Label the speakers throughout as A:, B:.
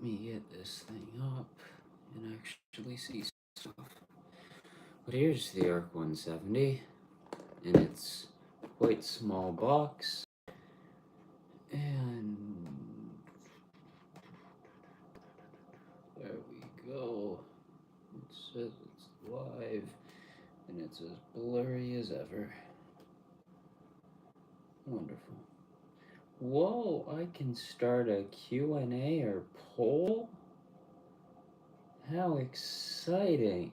A: me get this thing up and actually see stuff. But here's the ARC-170 in its quite small box. And there we go. It says it's live and it's as blurry as ever. Wonderful. Whoa, I can start a Q&A or poll? How exciting.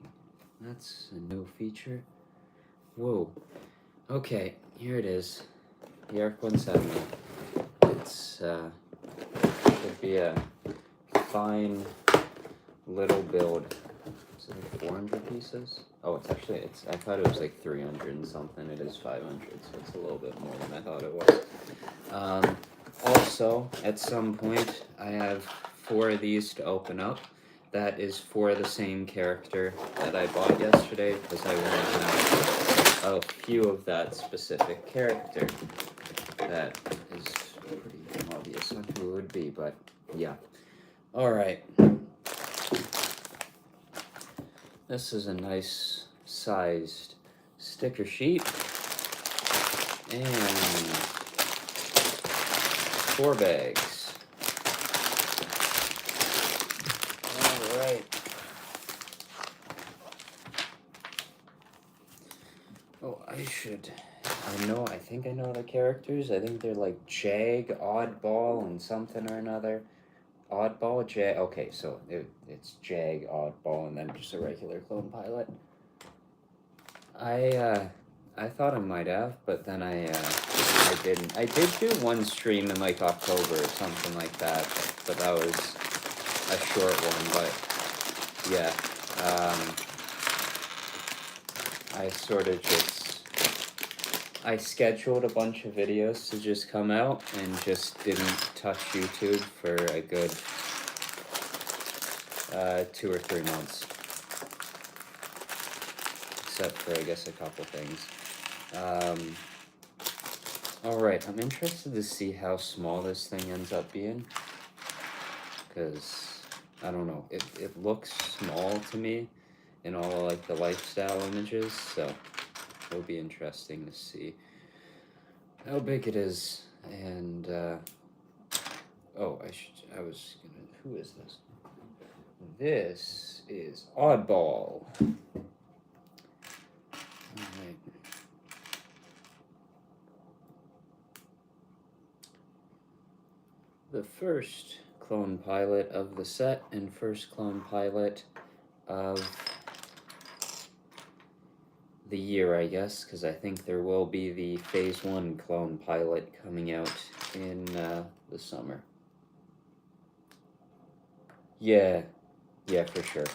A: That's a new feature. Whoa. Okay, here it is. The ARC-170. It's, could be a fine little build. Is it like 400 pieces? Oh, it's actually, I thought it was like 300 and something. It is 500, so it's a little bit more than I thought it was. Also, at some point, I have 4 of these to open up. That is for the same character that I bought yesterday, because I wanted to have a few of that specific character. That is pretty obvious on who it would be, but yeah. Alright. This is a nice sized sticker sheet. And 4 bags. Alright. Oh, I think I know the characters. I think they're like Jag, Oddball, and something or another. Oddball, Jag. Okay, so it's Jag, Oddball, and then just a regular clone pilot. I thought I might have, but then I didn't. I did do one stream in like October or something like that, but that was a short one. But yeah, I sort of I scheduled a bunch of videos to just come out and just didn't touch YouTube for a good 2 or 3 months. Except for, I guess, a couple things. Alright, I'm interested to see how small this thing ends up being. Because, I don't know, it looks small to me in all like the lifestyle images, so it'll be interesting to see how big it is. And who is this? This is Oddball. Alright. The first clone pilot of the set and first clone pilot of the year, I guess, because I think there will be the Phase 1 clone pilot coming out in the summer. Yeah, for sure.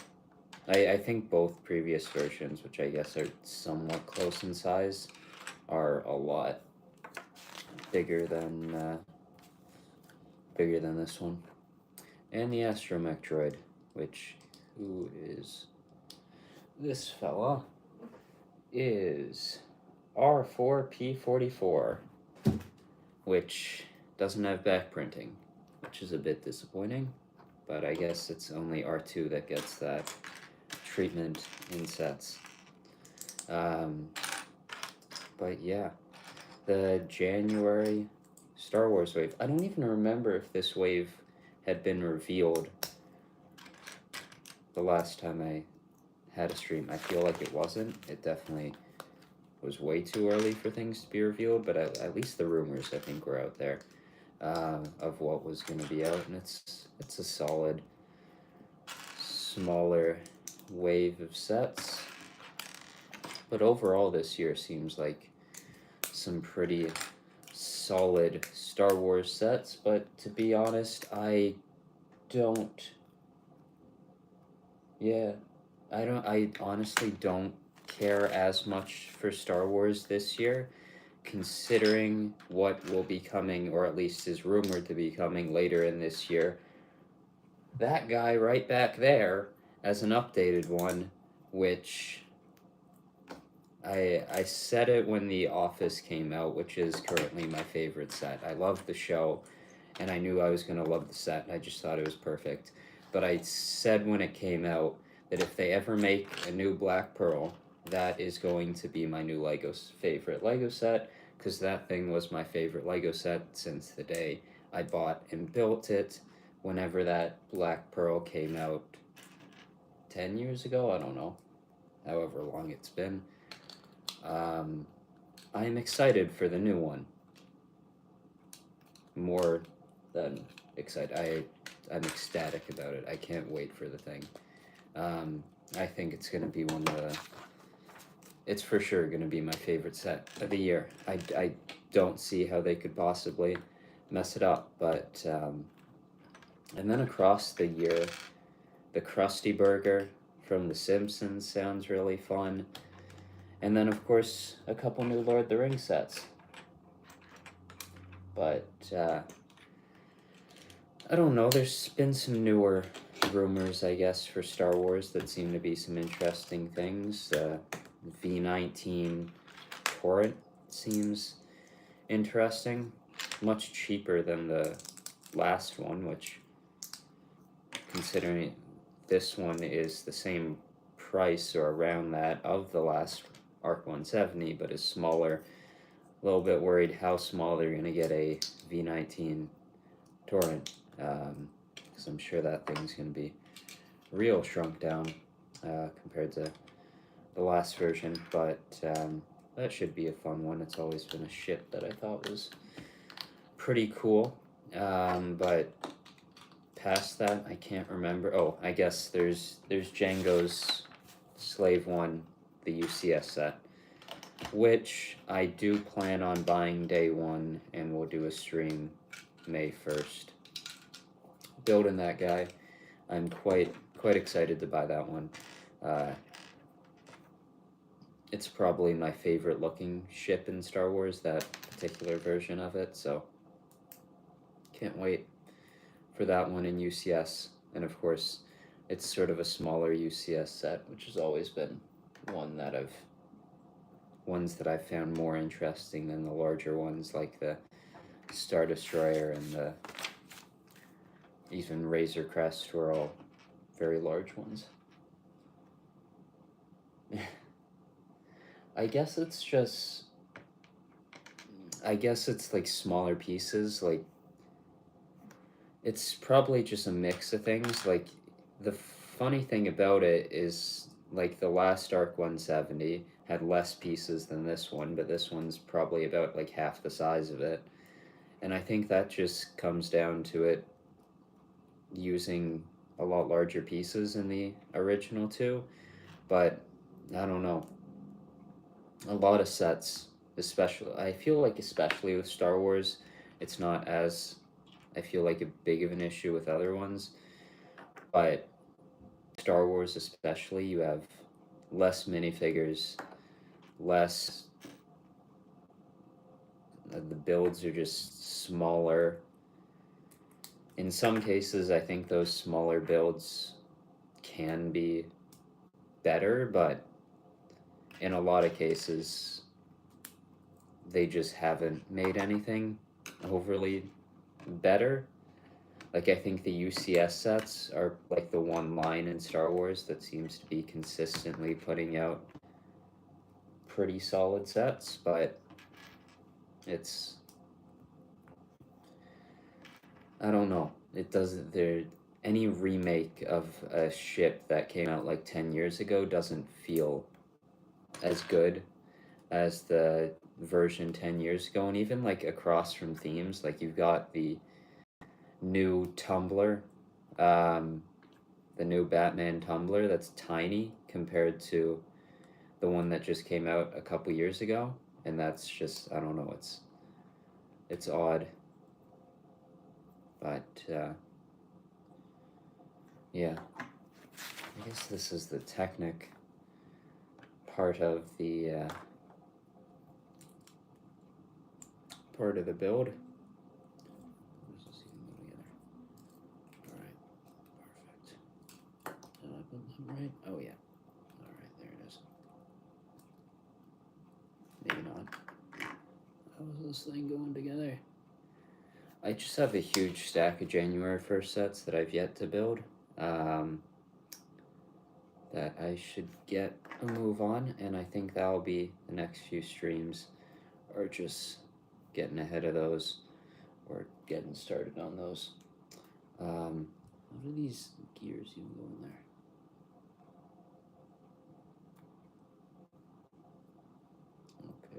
A: I think both previous versions, which I guess are somewhat close in size, are a lot bigger than this one. And the astromech droid, who is this fella, is R4P44, which doesn't have back printing, which is a bit disappointing, but I guess it's only R2 that gets that treatment in sets. But yeah, the January Star Wars wave, I don't even remember if this wave had been revealed the last time I had a stream. I feel like it wasn't. It definitely was way too early for things to be revealed, but at least the rumors, I think, were out there of what was going to be out, and it's a solid, smaller wave of sets. But overall, this year seems like some pretty solid Star Wars sets, but to be honest, I honestly don't care as much for Star Wars this year, considering what will be coming, or at least is rumored to be coming later in this year. That guy right back there as an updated one, which I said it when The Office came out, which is currently my favorite set. I love the show, and I knew I was going to love the set. I just thought it was perfect. But I said when it came out that if they ever make a new Black Pearl, that is going to be my new favorite Lego set, because that thing was my favorite Lego set since the day I bought and built it whenever that Black Pearl came out 10 years ago. I don't know, however long it's been. I am excited for the new one. More than excited. I'm ecstatic about it. I can't wait for the thing. I think it's going to be one of the... It's for sure going to be my favorite set of the year. I don't see how they could possibly mess it up, but... and then across the year, the Krusty Burger from The Simpsons sounds really fun. And then, of course, a couple new Lord of the Rings sets. But, I don't know, there's been some newer rumors, I guess, for Star Wars that seem to be some interesting things. V19 Torrent seems interesting. Much cheaper than the last one, which, considering this one is the same price or around that of the last ARC-170, but is smaller. A little bit worried how small they're going to get a V19 Torrent, because I'm sure that thing's going to be real shrunk down compared to the last version, but that should be a fun one. It's always been a ship that I thought was pretty cool, but past that, I can't remember. Oh, I guess there's Django's Slave 1, the UCS set, which I do plan on buying day one, and we'll do a stream May 1st. Building that guy. I'm quite excited to buy that one. It's probably my favorite looking ship in Star Wars, that particular version of it, so can't wait for that one in UCS. And of course, it's sort of a smaller UCS set, which has always been ones that I've found more interesting than the larger ones, like the Star Destroyer and the even Razor Crest were all very large ones. I guess it's like smaller pieces. Like, it's probably just a mix of things. Like, the funny thing about it is, like, the last ARC-170 had less pieces than this one, but this one's probably about like half the size of it. And I think that just comes down to it using a lot larger pieces in the original two. But I don't know. A lot of sets, especially with Star Wars, it's not as, I feel like, a big of an issue with other ones. But Star Wars especially, you have less minifigures, less, the builds are just smaller. In some cases, I think those smaller builds can be better, but in a lot of cases, they just haven't made anything overly better. Like, I think the UCS sets are like the one line in Star Wars that seems to be consistently putting out pretty solid sets, but it's, I don't know. It doesn't, any remake of a ship that came out like 10 years ago doesn't feel as good as the version 10 years ago. And even like across from themes, like you've got the new tumbler, the new Batman tumbler that's tiny compared to the one that just came out a couple years ago. And that's just, I don't know, it's odd. But, yeah, I guess this is the Technic part of the, part of the build. Let's just see them go together. Alright, perfect. Did I put them right? Oh yeah. Alright, there it is. Maybe not. How is this thing going together? I just have a huge stack of January 1st sets that I've yet to build. That I should get a move on, and I think that'll be the next few streams, or just getting ahead of those, or getting started on those. How do these gears even go in there?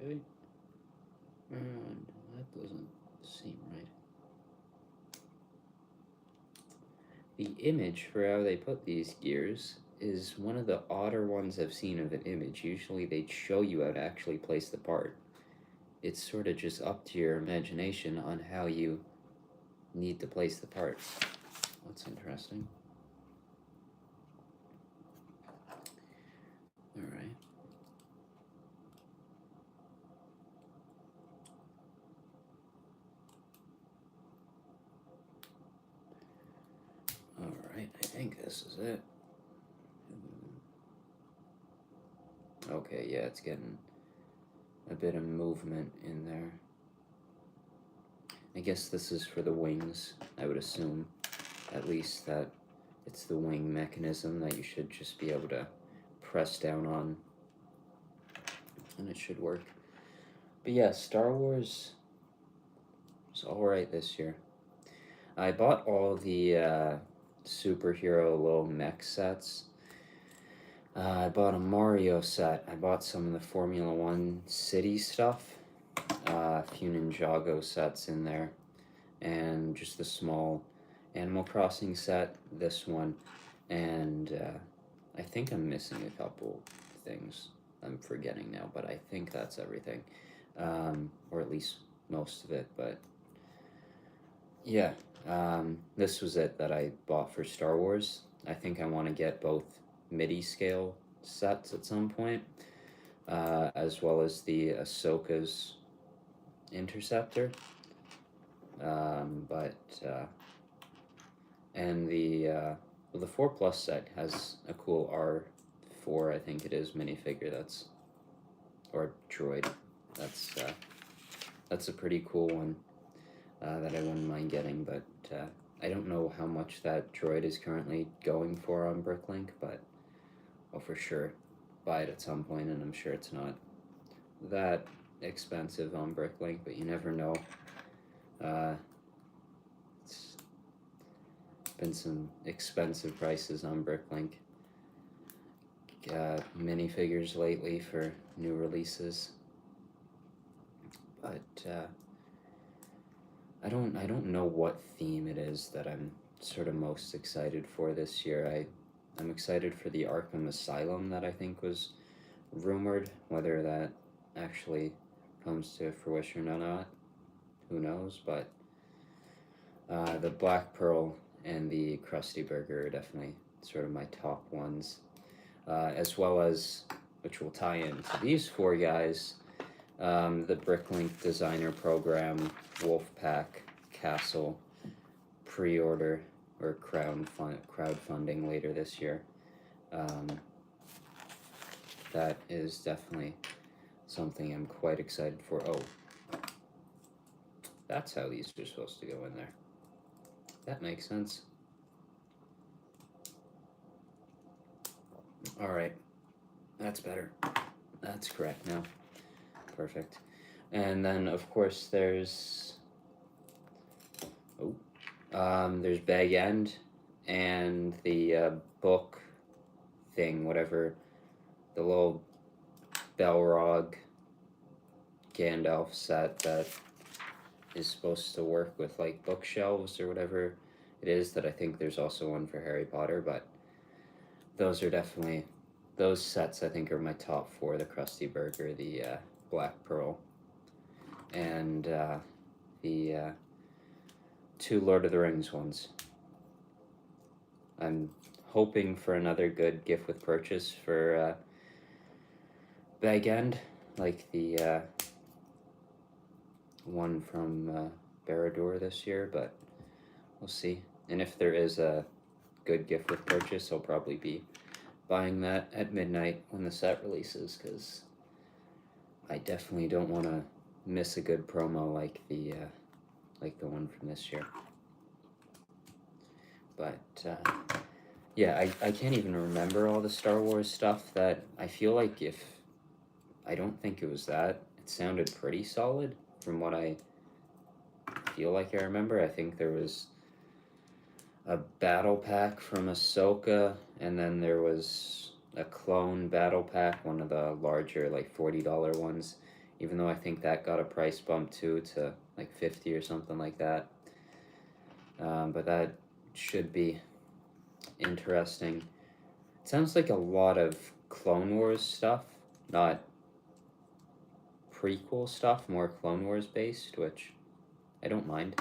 A: Okay, and that doesn't seem right. The image for how they put these gears is one of the odder ones I've seen of an image. Usually they'd show you how to actually place the part. It's sort of just up to your imagination on how you need to place the part. That's interesting. Alright. Alright, I think this is it. Okay, yeah, it's getting a bit of movement in there. I guess this is for the wings. I would assume, at least, that it's the wing mechanism that you should just be able to press down on, and it should work. But yeah, Star Wars is alright this year. I bought all the superhero little mech sets. I bought a Mario set. I bought some of the Formula One city stuff. A few Ninjago sets in there. And just the small Animal Crossing set, this one. And I think I'm missing a couple things. I'm forgetting now, but I think that's everything. Or at least most of it, but yeah. This was it that I bought for Star Wars. I think I want to get both MIDI scale sets at some point, as well as the Ahsoka's Interceptor. And the 4+ set has a cool R4, I think it is, minifigure or droid. That's a pretty cool one that I wouldn't mind getting, but I don't know how much that droid is currently going for on Bricklink, but I'll for sure buy it at some point, and I'm sure it's not that expensive on Bricklink, but you never know. It's been some expensive prices on Bricklink. Minifigures lately for new releases, but I don't know what theme it is that I'm sort of most excited for this year. I'm excited for the Arkham Asylum that I think was rumored. Whether that actually comes to fruition or not, who knows, but the Black Pearl and the Krusty Burger are definitely sort of my top ones, as well as, which will tie into these four guys, the Bricklink Designer Program, Wolfpack, Castle, pre-order or crowdfunding later this year. That is definitely something I'm quite excited for. Oh, that's how these are supposed to go in there. That makes sense. Alright, that's better. That's correct now. Perfect. And then, of course, there's Bag End and the book thing, whatever, the little Balrog Gandalf set that is supposed to work with like bookshelves or whatever it is. That I think there's also one for Harry Potter, but those are definitely, those sets I think are my top four: the Krusty Burger, the Black Pearl, and the two Lord of the Rings ones. I'm hoping for another good gift with purchase for Bag End, like the one from Barad-dûr this year, but we'll see. And if there is a good gift with purchase, I'll probably be buying that at midnight when the set releases, because I definitely don't want to miss a good promo like the like the one from this year. But yeah, I can't even remember all the Star Wars stuff. That I feel like if I don't think it was that. It sounded pretty solid from what I feel like I remember. I think there was a battle pack from Ahsoka, and then there was a clone battle pack, one of the larger, like $40 ones. Even though I think that got a price bump too to like 50 or something like that. But that should be interesting. It sounds like a lot of Clone Wars stuff, not prequel stuff, more Clone Wars based, which I don't mind.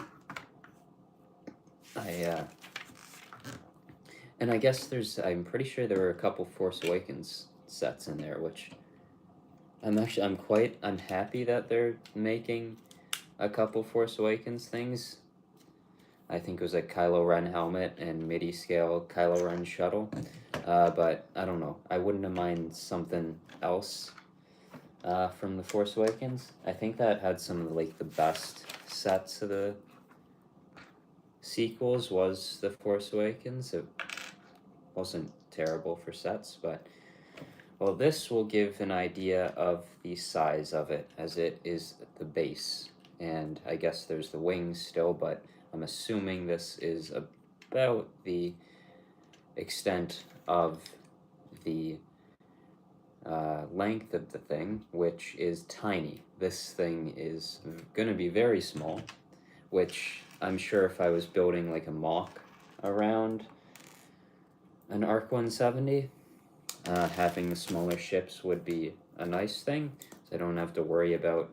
A: And I guess I'm pretty sure there were a couple Force Awakens sets in there, which I'm happy that they're making a couple Force Awakens things. I think it was a Kylo Ren helmet and MIDI scale Kylo Ren shuttle. But I don't know. I wouldn't have mind something else from the Force Awakens. I think that had some of like the best sets of the sequels was the Force Awakens. It wasn't terrible for sets, but well, this will give an idea of the size of it, as it is the base, and I guess there's the wings still, but I'm assuming this is about the extent of the length of the thing, which is tiny. This thing is going to be very small, which I'm sure if I was building like a mock around an ARC-170, having the smaller ships would be a nice thing, so I don't have to worry about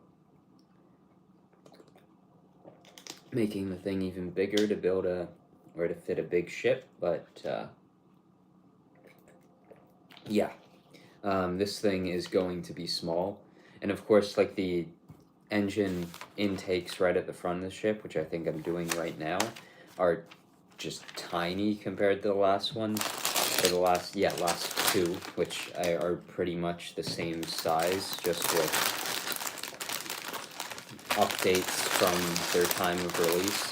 A: making the thing even bigger to build or to fit a big ship, but yeah, this thing is going to be small, and of course, like the engine intakes right at the front of the ship, which I think I'm doing right now, are just tiny compared to the last one, or the last two, which are pretty much the same size, just with updates from their time of release.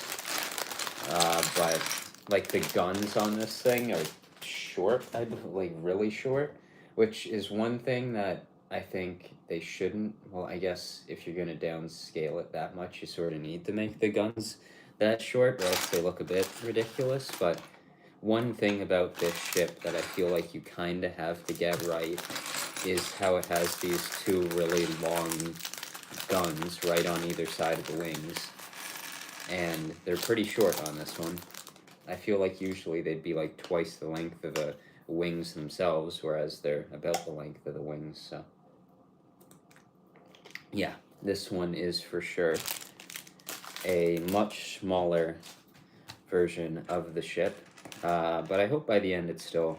A: But like the guns on this thing are short, like really short, which is one thing that I think they shouldn't. Well, I guess if you're gonna downscale it that much, you sort of need to make the guns that short, or else they look a bit ridiculous. But one thing about this ship that I feel like you kind of have to get right is how it has these two really long guns right on either side of the wings, and they're pretty short on this one. I feel like usually they'd be like twice the length of the wings themselves, whereas they're about the length of the wings, so yeah, this one is for sure a much smaller version of the ship, but I hope by the end it still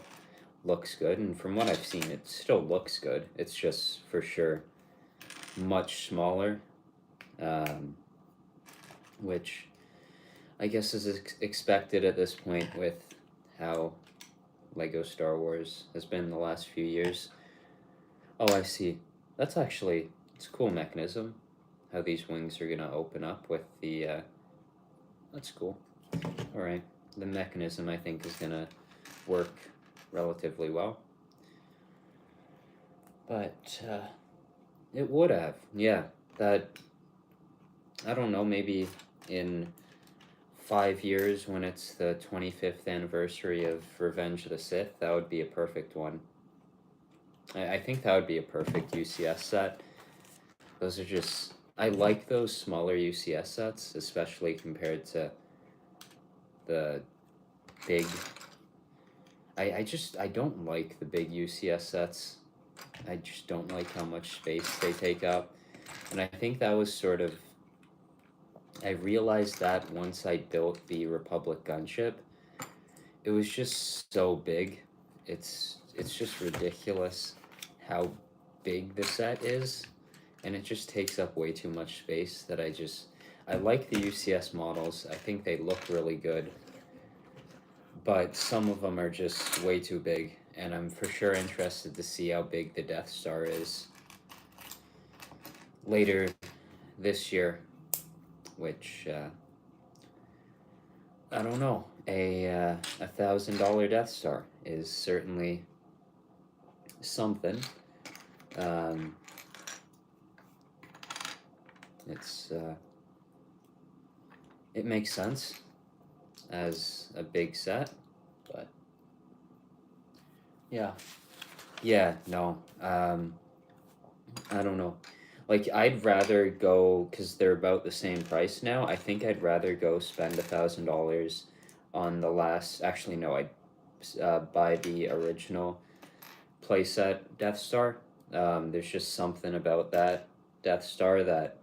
A: looks good, and from what I've seen it still looks good. It's just for sure much smaller, which I guess is expected at this point with how Lego Star Wars has been the last few years. Oh, I see. It's a cool mechanism, how these wings are gonna open up with the, that's cool. Alright, the mechanism I think is gonna work relatively well. But, it would have, yeah, that, I don't know, maybe in 5 years when it's the 25th anniversary of Revenge of the Sith, that would be a perfect one. I think that would be a perfect UCS set. Those are just, I like those smaller UCS sets, especially compared to the big, I don't like the big UCS sets. I just don't like how much space they take up. And I think that was sort of, I realized that once I built the Republic gunship. It was just so big. It's just ridiculous how big the set is, and it just takes up way too much space that I like the UCS models. I think they look really good, but some of them are just way too big, and I'm for sure interested to see how big the Death Star is later this year, which I don't know. A $1,000 Death Star is certainly something. Um, it's it makes sense as a big set, but yeah, no. I don't know. Like, I'd rather go, because they're about the same price now. I think I'd rather go spend $1,000 on the last. Actually, no, I'd buy the original playset Death Star. There's just something about that Death Star that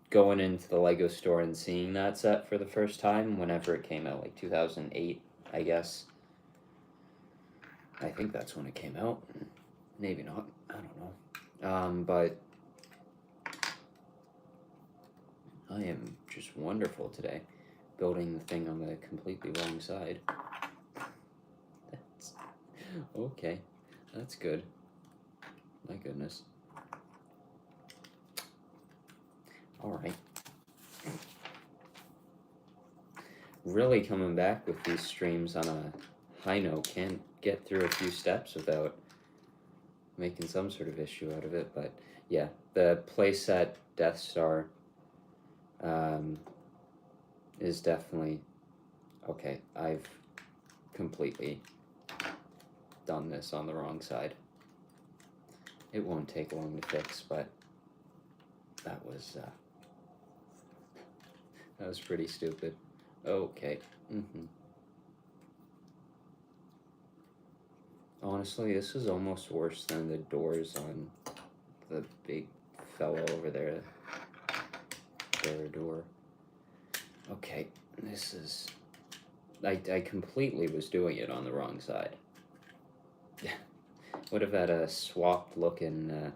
A: going into the Lego store and seeing that set for the first time whenever it came out, like 2008, I guess. I think that's when it came out. Maybe not. I don't know. But I am just wonderful today, building the thing on the completely wrong side. That's okay. That's good. My goodness. All right. Really coming back with these streams on a high note. Can't get through a few steps without making some sort of issue out of it. But yeah, the playset Death Star is definitely okay. I've completely done this on the wrong side. It won't take long to fix, but that was pretty stupid. Okay. Honestly, this is almost worse than the doors on the big fellow over there. Their door. Okay, this is. I completely was doing it on the wrong side. Would have had a swapped looking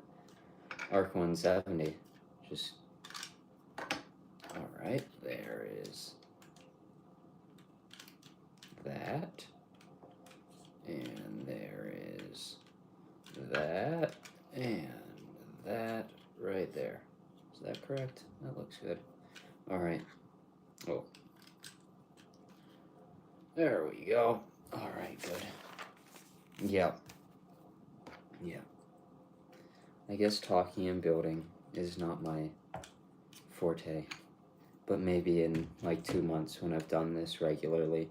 A: ARC-170. Just. Alright, there is that. And there is that. And that right there. Is that correct? That looks good. Alright. Oh. There we go. Alright, good. Yep. Yeah. I guess talking and building is not my forte. But maybe in like 2 months when I've done this regularly,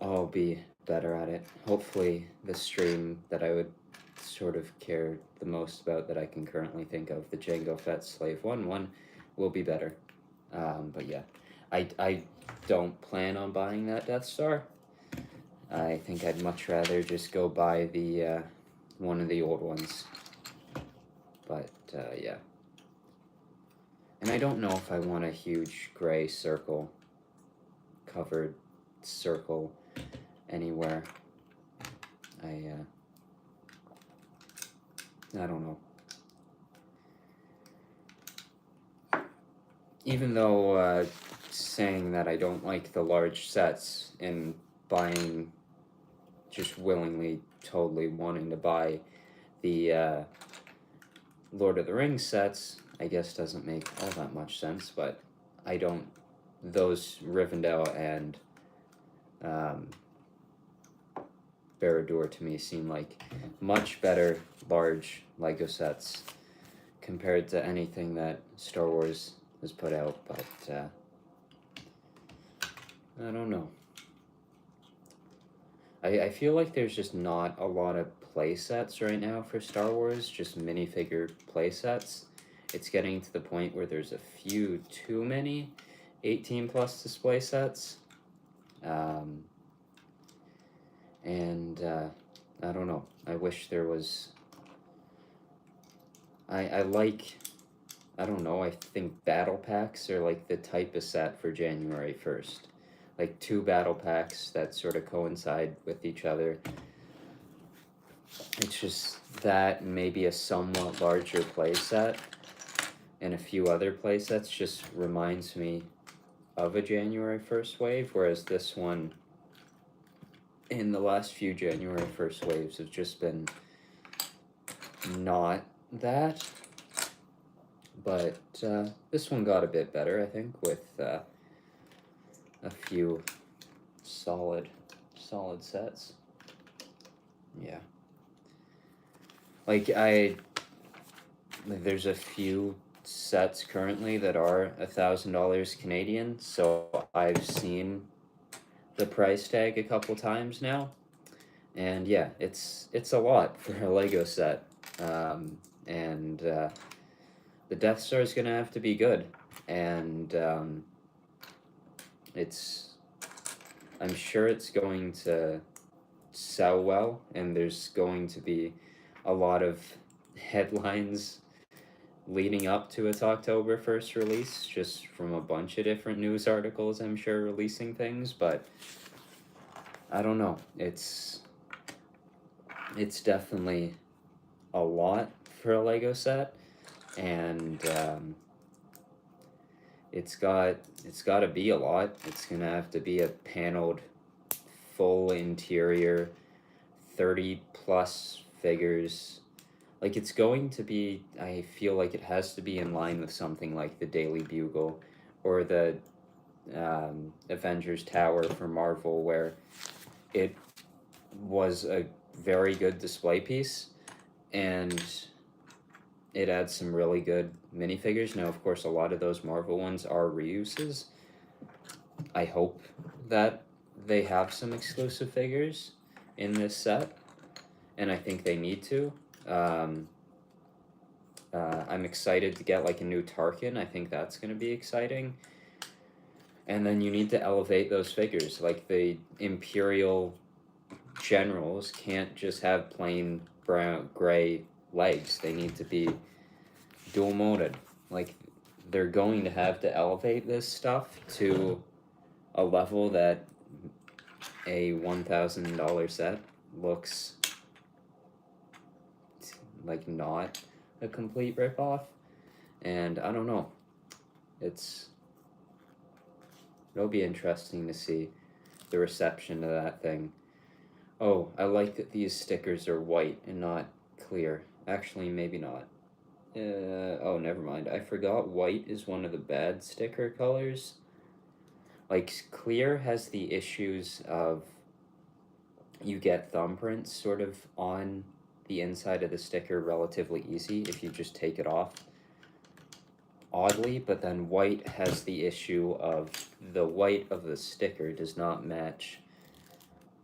A: I'll be better at it. Hopefully the stream that I would sort of care the most about that I can currently think of, the Jango Fett Slave 1 one, will be better. But yeah, I don't plan on buying that Death Star. I think I'd much rather just go buy the one of the old ones. But yeah. And I don't know if I want a huge gray circle, covered circle anywhere. I don't know. Even though saying that I don't like the large sets and buying, just willingly, totally wanting to buy the Lord of the Rings sets, I guess doesn't make all that much sense, but I don't, those Rivendell and Barad-dûr to me seem like much better large Lego sets compared to anything that Star Wars has put out, but I don't know. I feel like there's just not a lot of play sets right now for Star Wars, just minifigure play sets. It's getting to the point where there's a few too many 18 plus display sets. And I don't know. I wish there was. I like. I don't know. I think battle packs are like the type of set for January 1st. Like 2 battle packs that sort of coincide with each other. It's just that and maybe a somewhat larger play set and a few other play sets just reminds me of a January 1st wave, whereas this one in the last few January 1st waves have just been not that. But this one got a bit better, I think, with a few solid sets. Yeah. Like there's a few sets currently that are $1,000 Canadian, so I've seen the price tag a couple times now, and yeah, it's a lot for a Lego set, and the Death Star is gonna have to be good, and I'm sure it's going to sell well, and there's going to be a lot of headlines leading up to its October 1st release, just from a bunch of different news articles, I'm sure, releasing things, but I don't know. It's definitely a lot for a Lego set, and it's got to be a lot. It's gonna have to be a paneled, full interior, 30 plus figures. Like, it's going to be, I feel like it has to be in line with something like the Daily Bugle or the Avengers Tower for Marvel, where it was a very good display piece and it adds some really good minifigures. Now, of course, a lot of those Marvel ones are reuses. I hope that they have some exclusive figures in this set, and I think they need to. I'm excited to get like a new Tarkin. I think that's going to be exciting. And then you need to elevate those figures. Like, the Imperial generals can't just have plain brown gray legs. They need to be dual molded. Like, they're going to have to elevate this stuff to a level that a $1,000 set looks like not a complete ripoff. And I don't know. It'll be interesting to see the reception to that thing. Oh, I like that these stickers are white and not clear. Actually, maybe not. Oh, never mind. I forgot white is one of the bad sticker colors. Like, clear has the issues of you get thumbprints sort of on the inside of the sticker relatively easy if you just take it off oddly, but then white has the issue of the white of the sticker does not match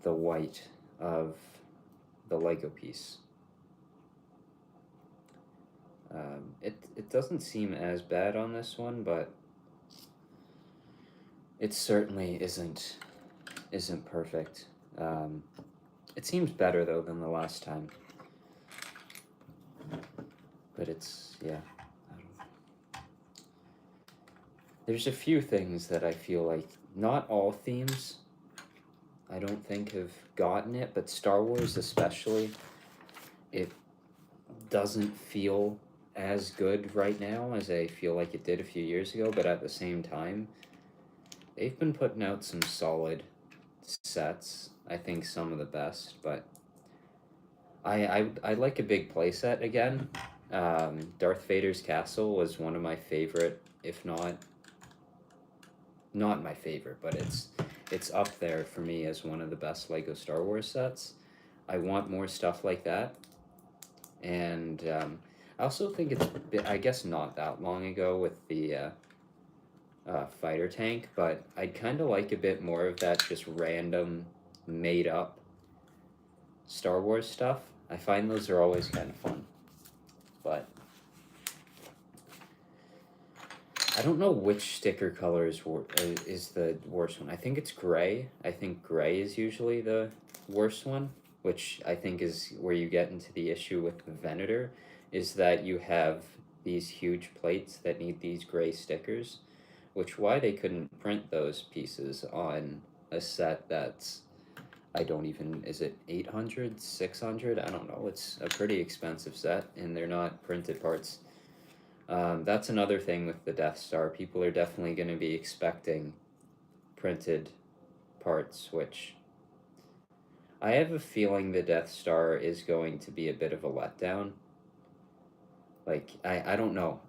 A: the white of the Lego piece. It doesn't seem as bad on this one, but it certainly isn't perfect. It seems better though than the last time, but it's, yeah. There's a few things that I feel like, not all themes I don't think have gotten it, but Star Wars especially, it doesn't feel as good right now as I feel like it did a few years ago, but at the same time, they've been putting out some solid sets. I think some of the best, but I like a big playset again. Darth Vader's castle was one of my favorite, if not my favorite, but it's up there for me as one of the best Lego Star Wars sets. I want more stuff like that, and I also think it's, I guess, not that long ago with the fighter tank, but I'd kind of like a bit more of that just random, made up Star Wars stuff. I find those are always kind of fun, but I don't know which sticker color is the worst one. I think it's gray. I think gray is usually the worst one, which I think is where you get into the issue with the Venator, is that you have these huge plates that need these gray stickers, which why they couldn't print those pieces on a set that's, I don't even, is it 800, 600? I don't know. It's a pretty expensive set, and they're not printed parts. That's another thing with the Death Star. People are definitely going to be expecting printed parts, which I have a feeling the Death Star is going to be a bit of a letdown. Like, I don't know.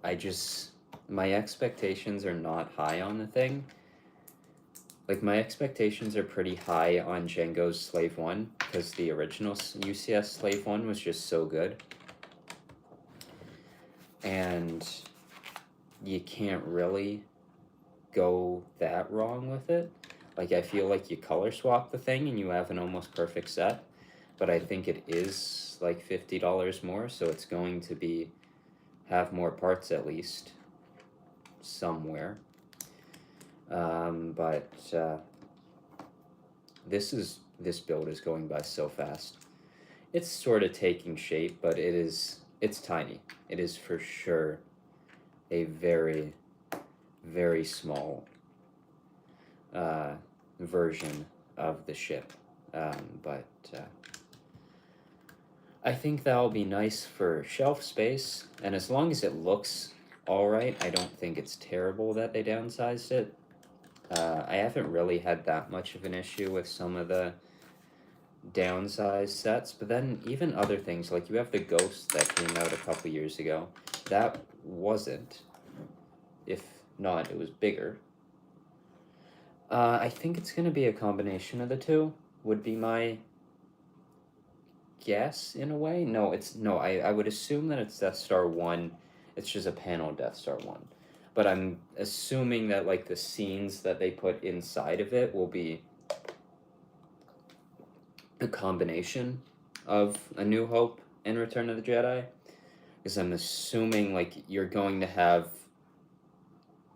A: My expectations are not high on the thing. like, my expectations are pretty high on Django's Slave 1, because the original UCS Slave 1 was just so good. And you can't really go that wrong with it. Like, I feel like you color swap the thing and you have an almost perfect set, but I think it is like $50 more, so it's going to have more parts at least somewhere. But this build is going by so fast. It's sort of taking shape, but it's tiny. It is for sure a very, very small version of the ship. But I think that'll be nice for shelf space, and as long as it looks alright, I don't think it's terrible that they downsized it. I haven't really had that much of an issue with some of the downsized sets, but then even other things, like you have the Ghost that came out a couple years ago, that wasn't, if not, it was bigger. I think it's going to be a combination of the two, would be my guess in a way. No, I would assume that it's Death Star 1, it's just a panel Death Star 1. But I'm assuming that, like, the scenes that they put inside of it will be a combination of A New Hope and Return of the Jedi. Because I'm assuming, like, you're going to have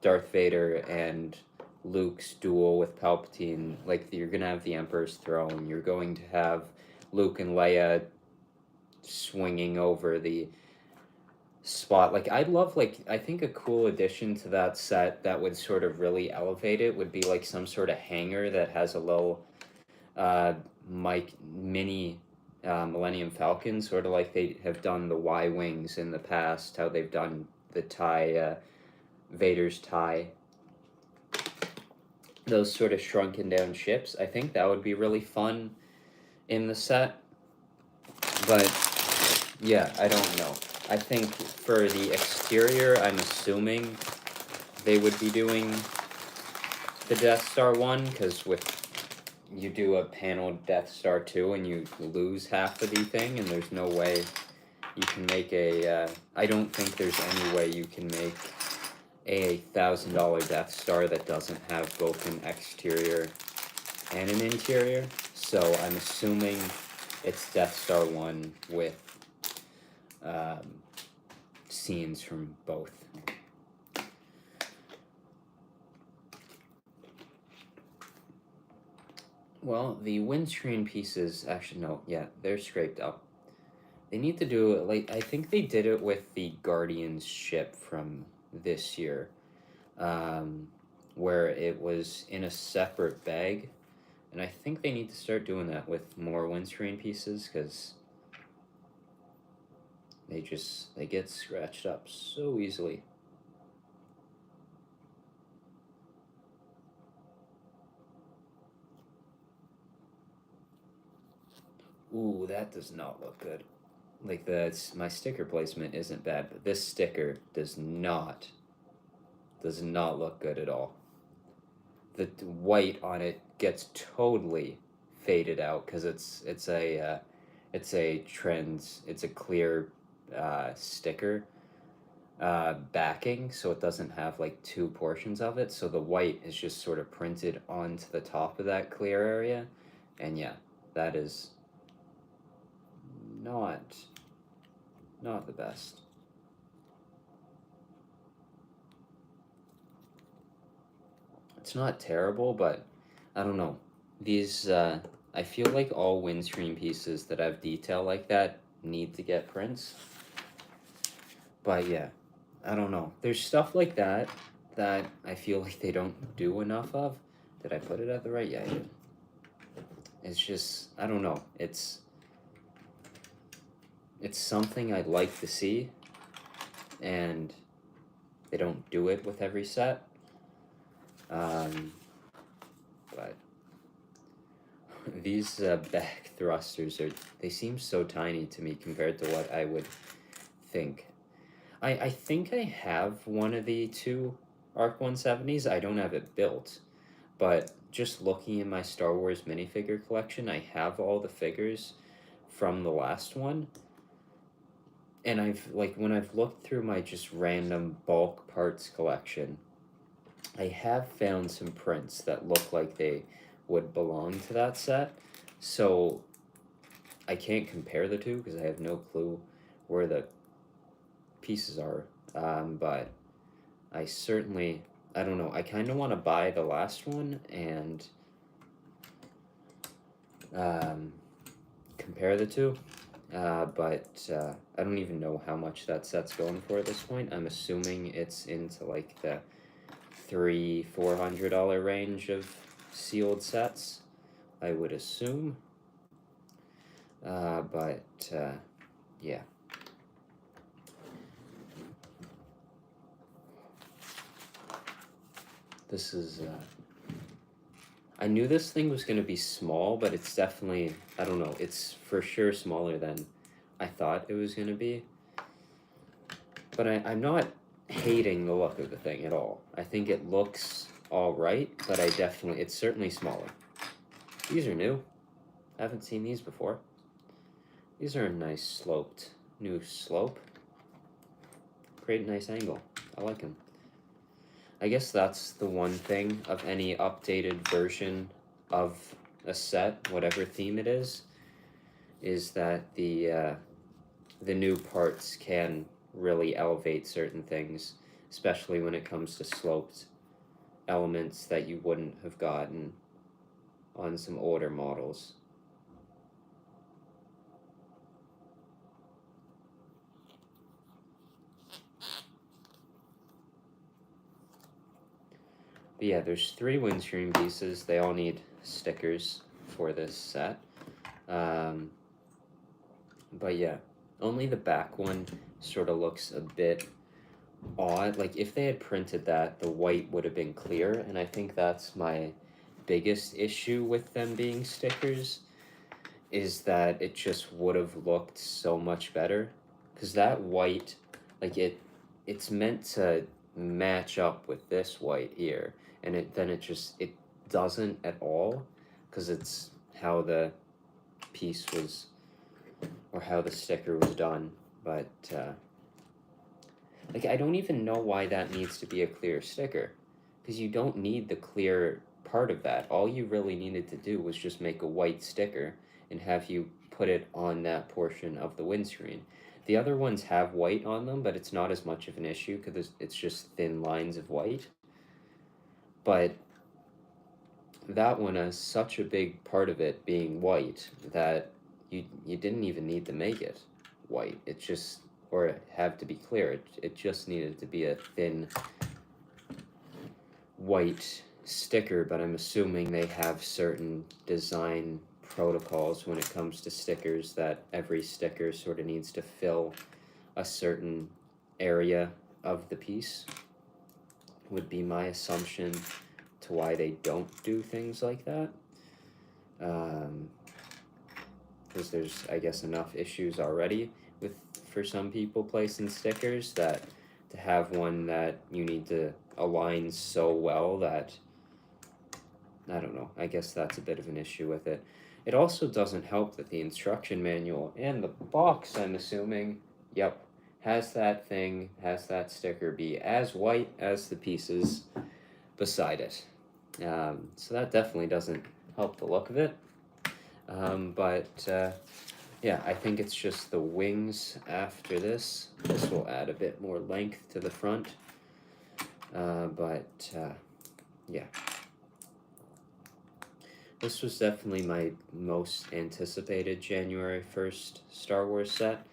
A: Darth Vader and Luke's duel with Palpatine. Like, you're going to have the Emperor's throne. You're going to have Luke and Leia swinging over the spot. Like, I'd love, like, I think a cool addition to that set that would sort of really elevate it would be like some sort of hangar that has a little mini Millennium Falcon, sort of like they have done the Y-Wings in the past, how they've done the TIE, Vader's TIE. Those sort of shrunken down ships. I think that would be really fun in the set. But yeah, I don't know. I think for the exterior, I'm assuming they would be doing the Death Star 1, because you do a panel Death Star 2 and you lose half of the thing, and there's no way you can make I don't think there's any way you can make a $1,000 Death Star that doesn't have both an exterior and an interior. So I'm assuming it's Death Star 1 with scenes from both. Well, the windscreen pieces, actually, no, yeah, they're scraped up. They need to do it, like, I think they did it with the Guardians ship from this year, where it was in a separate bag, and I think they need to start doing that with more windscreen pieces, because they get scratched up so easily. Ooh, that does not look good. Like, my sticker placement isn't bad, but this sticker does not look good at all. The white on it gets totally faded out because it's a clear sticker backing, so it doesn't have like two portions of it, so the white is just sort of printed onto the top of that clear area, and yeah, that is not the best. It's not terrible, but I don't know. These I feel like all windscreen pieces that have detail like that need to get prints. But yeah, I don't know. There's stuff like that I feel like they don't do enough of. Did I put it at the right? Yeah, I did. It's just, I don't know. It's something I'd like to see, and they don't do it with every set. But these back thrusters they seem so tiny to me compared to what I would think. I think I have one of the two ARC-170s. I don't have it built, but just looking in my Star Wars minifigure collection, I have all the figures from the last one. And when I've looked through my just random bulk parts collection, I have found some prints that look like they would belong to that set. So I can't compare the two because I have no clue where the pieces are. But I certainly, I don't know, I kind of want to buy the last one and compare the two. But I don't even know how much that set's going for at this point. I'm assuming it's into like the $300-$400 range of sealed sets, I would assume. But yeah. This is, I knew this thing was going to be small, but it's definitely, I don't know, it's for sure smaller than I thought it was going to be. But I'm not hating the look of the thing at all. I think it looks alright, but it's certainly smaller. These are new. I haven't seen these before. These are a nice sloped, new slope. Great nice angle. I like them. I guess that's the one thing of any updated version of a set, whatever theme it is that the new parts can really elevate certain things, especially when it comes to sloped elements that you wouldn't have gotten on some older models. But yeah, there's 3 windscreen pieces. They all need stickers for this set. But yeah, only the back one sort of looks a bit odd. Like if they had printed that, the white would have been clear, and I think that's my biggest issue with them being stickers, is that it just would have looked so much better. Because that white, like it's meant to match up with this white here, and it doesn't at all, because it's how the piece was, or how the sticker was done. But like I don't even know why that needs to be a clear sticker, because you don't need the clear part of that. All you really needed to do was just make a white sticker and have you put it on that portion of the windscreen. The other ones have white on them, but it's not as much of an issue because it's just thin lines of white. But that one has such a big part of it being white that you didn't even need to make it white. It just, or have to be clear. It just needed to be a thin white sticker, but I'm assuming they have certain design protocols when it comes to stickers, that every sticker sort of needs to fill a certain area of the piece, would be my assumption to why they don't do things like that. Because there's, I guess, enough issues already for some people placing stickers, that to have one that you need to align so well that, I don't know, I guess that's a bit of an issue with it. It also doesn't help that the instruction manual and the box, I'm assuming, yep, has that sticker be as white as the pieces beside it. So that definitely doesn't help the look of it. Yeah, I think it's just the wings after this. This will add a bit more length to the front. Yeah. This was definitely my most anticipated January 1st Star Wars set.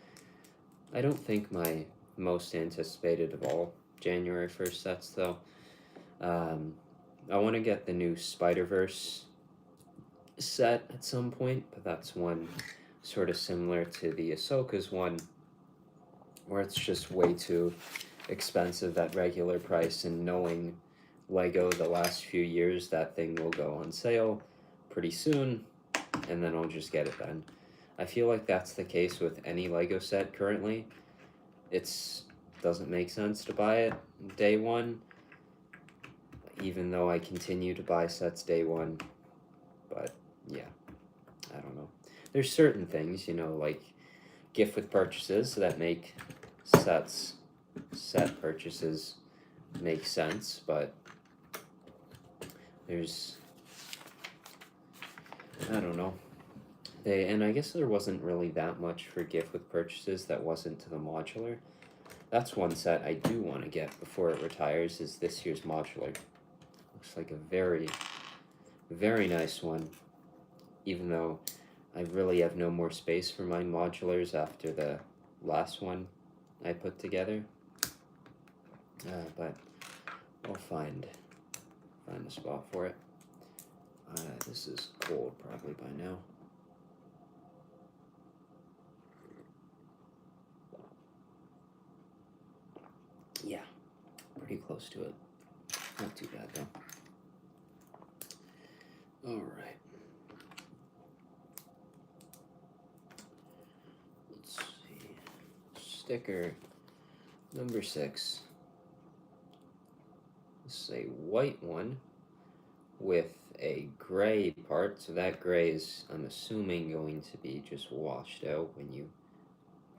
A: I don't think my most anticipated of all January 1st sets, though. I want to get the new Spider-Verse set at some point, but that's one sort of similar to the Ahsoka's one, where it's just way too expensive at regular price, and knowing Lego the last few years, that thing will go on sale pretty soon, and then I'll just get it then. I feel like that's the case with any Lego set currently. It doesn't make sense to buy it day one. even though I continue to buy sets day one. But yeah, I don't know. There's certain things, you know, like gift with purchases that make set purchases make sense, but there's, I don't know. And I guess there wasn't really that much for gift with purchases that wasn't to the modular. That's one set I do want to get before it retires, is this year's modular. Looks like a very, very nice one, even though I really have no more space for my modulars after the last one I put together. But I'll find a spot for it. This is cold probably by now. Yeah, pretty close to it. Not too bad though. All right. Let's see. Sticker number 6. This is a white one with a gray part. So that gray is, I'm assuming, going to be just washed out when you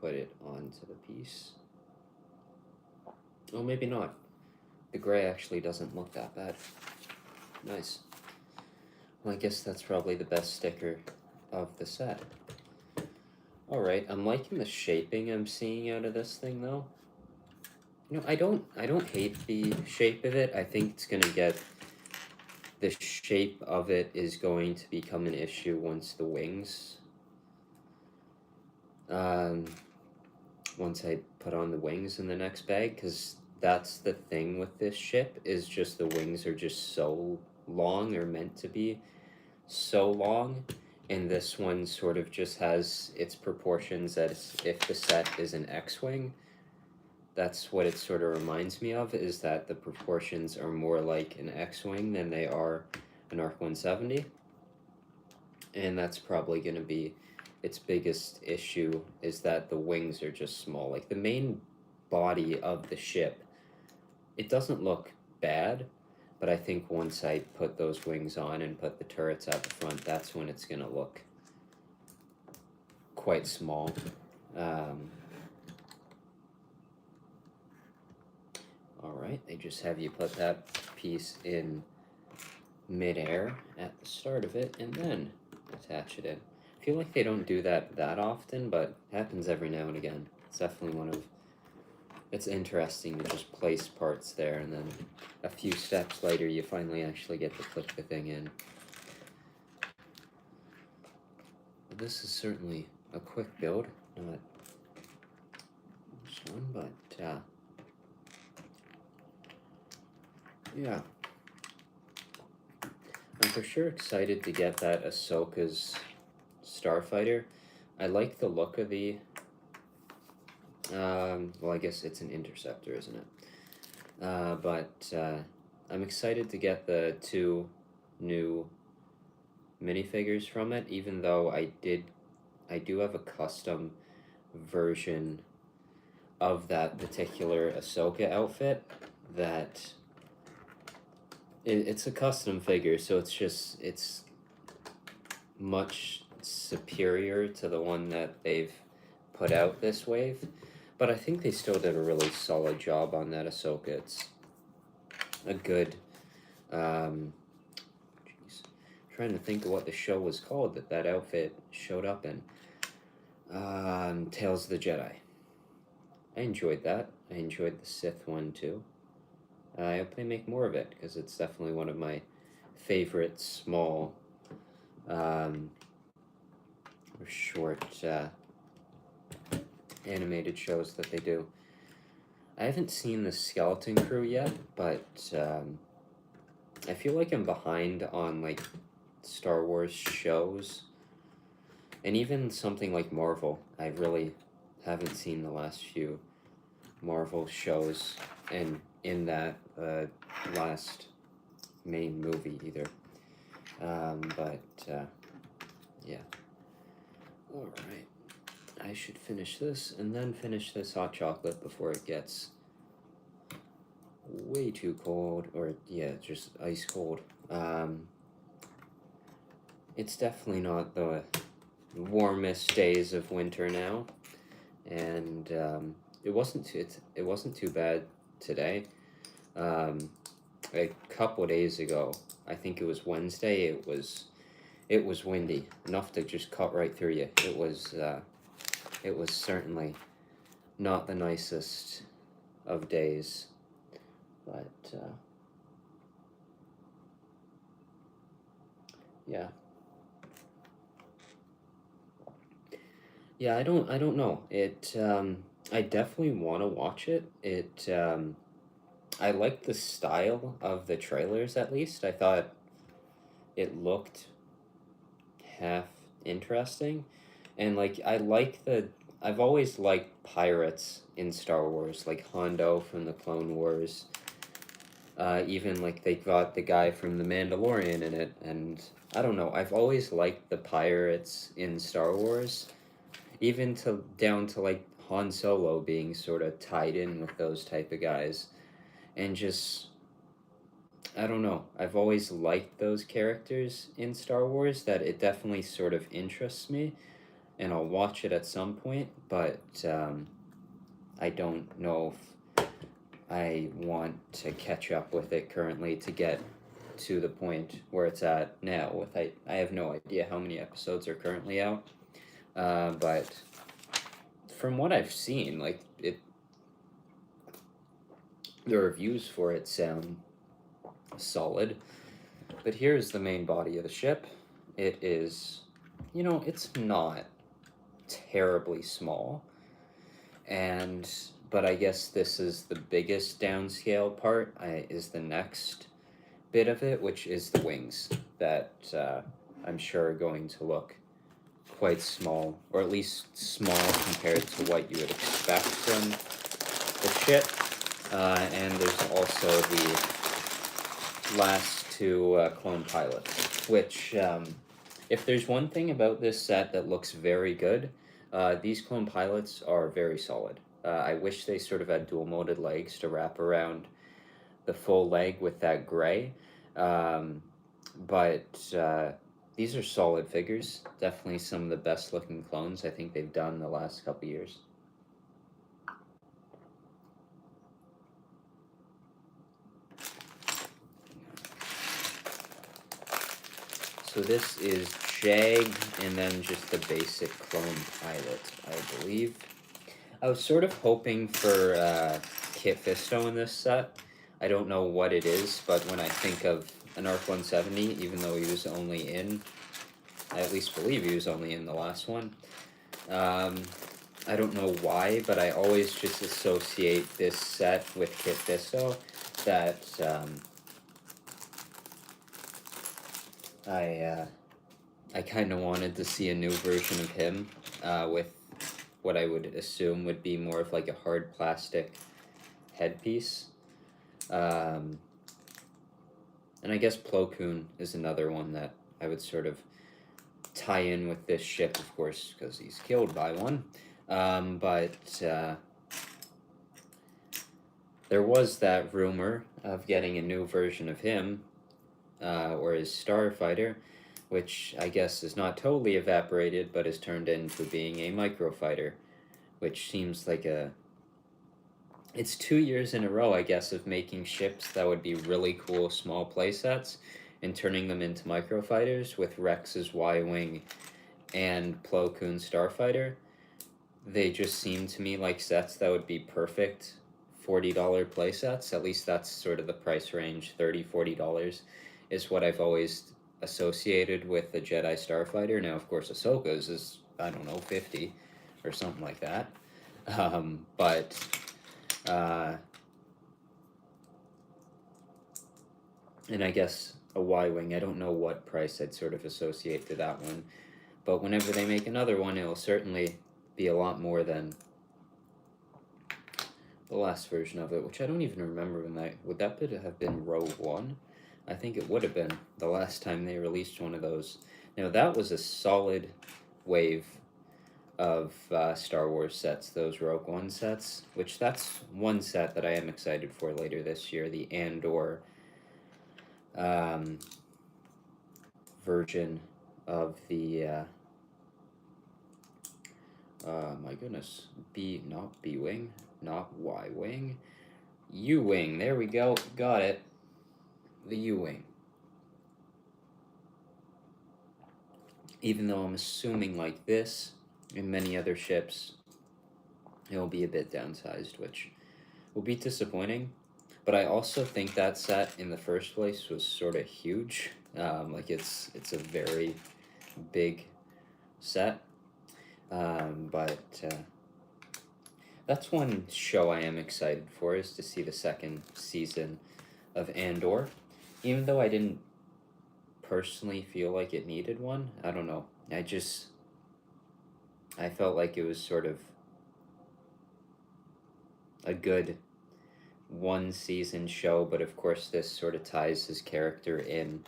A: put it onto the piece. Oh, maybe not. The gray actually doesn't look that bad. Nice. Well, I guess that's probably the best sticker of the set. Alright, I'm liking the shaping I'm seeing out of this thing though. You know, I don't hate the shape of it. I think it's gonna get, the shape of it is going to become an issue once the wings, once I put on the wings in the next bag, because that's the thing with this ship, is just the wings are just so long, or meant to be so long, and this one sort of just has its proportions as if the set is an X-wing. That's what it sort of reminds me of, is that the proportions are more like an X-wing than they are an ARC-170, and that's probably going to be its biggest issue, is that the wings are just small. Like the main body of the ship, it doesn't look bad, but I think once I put those wings on and put the turrets out the front, that's when it's going to look quite small. Alright, they just have you put that piece in mid-air at the start of it and then attach it in. I feel like they don't do that often, but it happens every now and again. It's definitely one of, it's interesting to just place parts there, and then a few steps later you finally actually get to click the thing in. But this is certainly a quick build, not this one, but yeah. I'm for sure excited to get that Ahsoka's Starfighter. I like the look of the, well, I guess it's an interceptor, isn't it? But I'm excited to get the 2 new minifigures from it, even though I do have a custom version of that particular Ahsoka outfit that it's a custom figure, so it's much superior to the one that they've put out this wave, but I think they still did a really solid job on that Ahsoka. It's a good, trying to think of what the show was called that outfit showed up in. Tales of the Jedi. I enjoyed that. I enjoyed the Sith one too. I hope they make more of it, because it's definitely one of my favorite small, or short, animated shows that they do. I haven't seen the Skeleton Crew yet, but I feel like I'm behind on like Star Wars shows, and even something like Marvel. I really haven't seen the last few Marvel shows, and in that last main movie either. But yeah. Alright. I should finish this and then finish this hot chocolate before it gets way too cold, or yeah, just ice cold. It's definitely not the warmest days of winter now, and it wasn't too bad today. Um, a couple days ago, I think it was Wednesday. It was windy enough to just cut right through you. It was certainly not the nicest of days, but yeah. Yeah, I don't know. I definitely want to watch it. I like the style of the trailers at least. I thought it looked half interesting. And like I've always liked pirates in Star Wars, like Hondo from the Clone Wars. Even like they got the guy from The Mandalorian in it, and I don't know. I've always liked the pirates in Star Wars, even to down to like Han Solo being sort of tied in with those type of guys, and just I don't know. I've always liked those characters in Star Wars. That it definitely sort of interests me, and I'll watch it at some point. But I don't know if I want to catch up with it currently to get to the point where it's at now. I have no idea how many episodes are currently out, but from what I've seen, like the reviews for it sound solid. But here's the main body of the ship. It is, it's not terribly small, and but I guess this is the biggest downscale part. Is the next bit of it, which is the wings that I'm sure are going to look quite small, or at least small compared to what you would expect from the ship. And there's also the last two clone pilots, which, if there's one thing about this set that looks very good, these clone pilots are very solid. I wish they sort of had dual-molded legs to wrap around the full leg with that gray. But these are solid figures. Definitely some of the best looking clones I think they've done the last couple years. So this is Jag, and then just the basic clone pilot, I believe. I was sort of hoping for Kit Fisto in this set. I don't know what it is, but when I think of an ARC-170, even though he was only in, I at least believe he was only in the last one. I don't know why, but I always just associate this set with Kit Fisto. That I kind of wanted to see a new version of him with what I would assume would be more of like a hard plastic headpiece. And I guess Plo Koon is another one that I would sort of tie in with this ship, of course, because he's killed by one. But there was that rumor of getting a new version of him, or his starfighter, which I guess is not totally evaporated, but is turned into being a microfighter, which seems like it's 2 years in a row, I guess, of making ships that would be really cool small playsets and turning them into microfighters with Rex's Y-Wing and Plo Koon's starfighter. They just seem to me like sets that would be perfect $40 playsets. At least that's sort of the price range, $30, $40 is what I've always associated with the Jedi Starfighter. Now, of course, Ahsoka's is, I don't know, 50 or something like that. But and I guess a Y-Wing, I don't know what price I'd sort of associate to that one. But whenever they make another one, it'll certainly be a lot more than the last version of it, which I don't even remember when would that have been Rogue One? I think it would have been the last time they released one of those. Now that was a solid wave of Star Wars sets, those Rogue One sets, which that's one set that I am excited for later this year, the Andor version of the, my goodness, not B-Wing, not Y-Wing, U-Wing, there we go, got it, the U-Wing. Even though I'm assuming like this, and many other ships, it'll be a bit downsized, which will be disappointing. But I also think that set in the first place was sort of huge. Like it's a very big set. But that's one show I am excited for, is to see the second season of Andor. Even though I didn't personally feel like it needed one, I don't know. I felt like it was sort of a good one season show, but of course this sort of ties his character in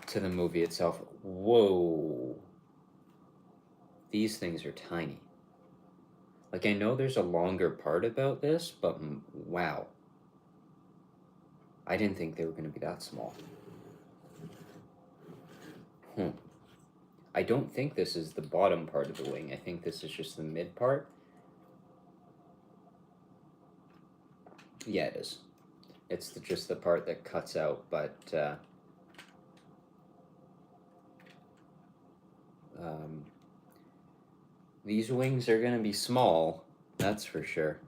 A: to the movie itself. Whoa. These things are tiny. Like, I know there's a longer part about this, but wow. I didn't think they were going to be that small. I don't think this is the bottom part of the wing. I think this is just the mid part. Yeah, it is. It's just the part that cuts out, but these wings are going to be small, that's for sure.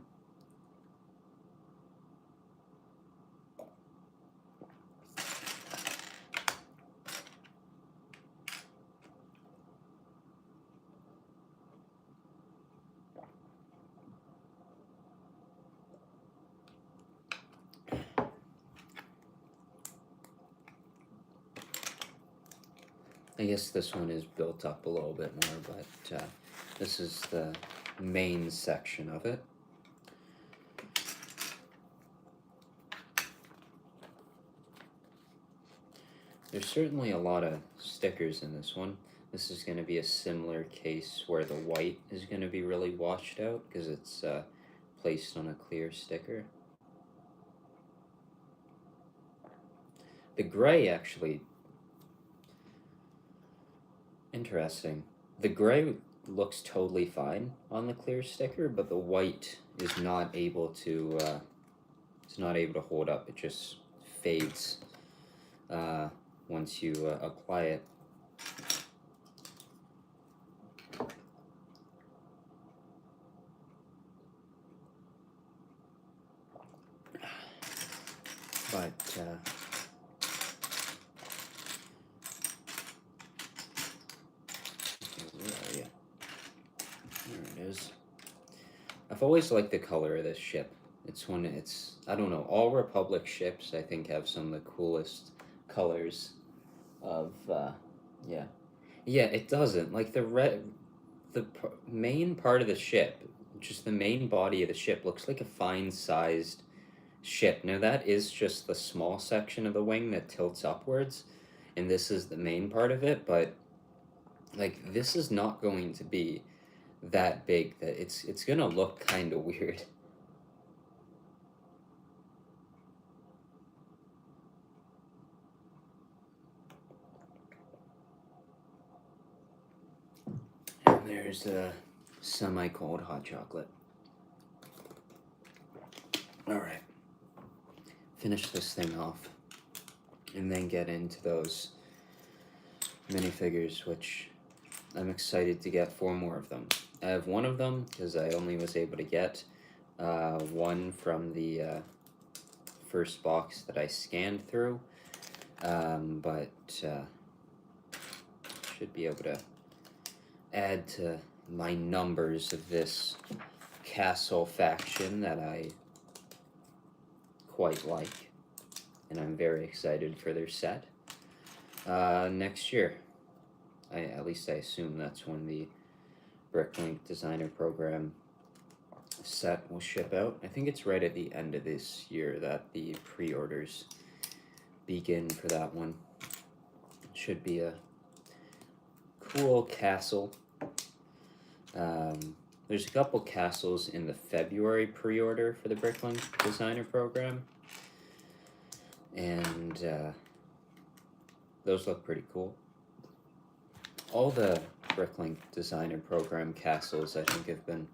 A: I guess this one is built up a little bit more, but this is the main section of it. There's certainly a lot of stickers in this one. This is going to be a similar case where the white is going to be really washed out because it's placed on a clear sticker. The gray actually, interesting. The gray looks totally fine on the clear sticker, but the white is not able to hold up. It just fades once you apply it. But where are you? There it is. I've always liked the color of this ship. I don't know, all Republic ships I think have some of the coolest colors of, yeah. Yeah, it doesn't. Like the main part of the ship, just the main body of the ship, looks like a fine-sized ship. Now that is just the small section of the wing that tilts upwards, and this is the main part of it, but like this is not going to be that big that it's gonna look kind of weird. And there's a semi-cold hot chocolate. Alright, finish this thing off and then get into those minifigures, which I'm excited to get 4 more of them. I have 1 of them because I only was able to get 1 from the first box that I scanned through, but should be able to add to my numbers of this castle faction that I quite like, and I'm very excited for their set next year. At least I assume that's when the Bricklink Designer Program set will ship out. I think it's right at the end of this year that the pre-orders begin for that one. It should be a cool castle. There's a couple castles in the February pre-order for the Bricklink Designer Program, and those look pretty cool. All the Bricklink Designer Program castles, I think, have been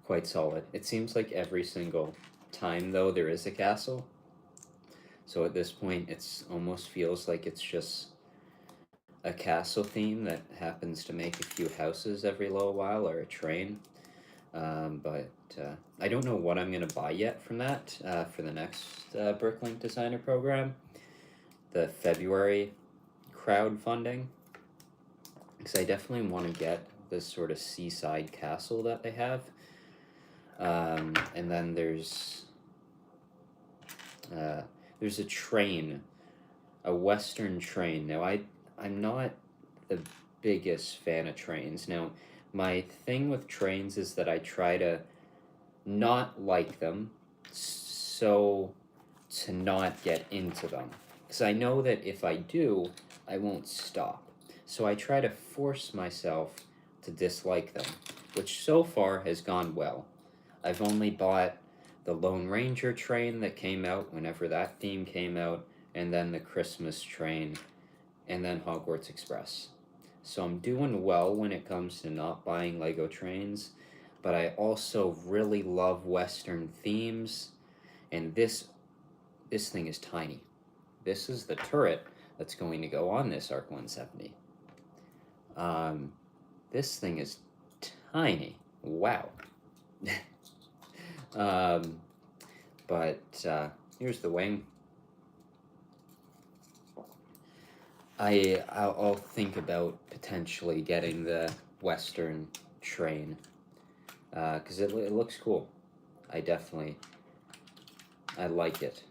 A: quite solid. It seems like every single time, though, there is a castle. So at this point, it's almost feels like it's just a castle theme that happens to make a few houses every little while, or a train. But I don't know what I'm going to buy yet from that for the next Bricklink Designer Program, the February crowdfunding, because I definitely want to get this sort of seaside castle that they have. And then there's a train, a western train. Now I'm not the biggest fan of trains. Now my thing with trains is that I try to not like them, so to not get into them, because I know that if I do, I won't stop. So I try to force myself to dislike them, which so far has gone well. I've only bought the Lone Ranger train that came out whenever that theme came out, and then the Christmas train, and then Hogwarts Express. So I'm doing well when it comes to not buying Lego trains, but I also really love Western themes, and this thing is tiny. This is the turret that's going to go on this ARC-170. This thing is tiny. Wow. But here's the wing. I'll think about potentially getting the Western train, because it looks cool. I like it.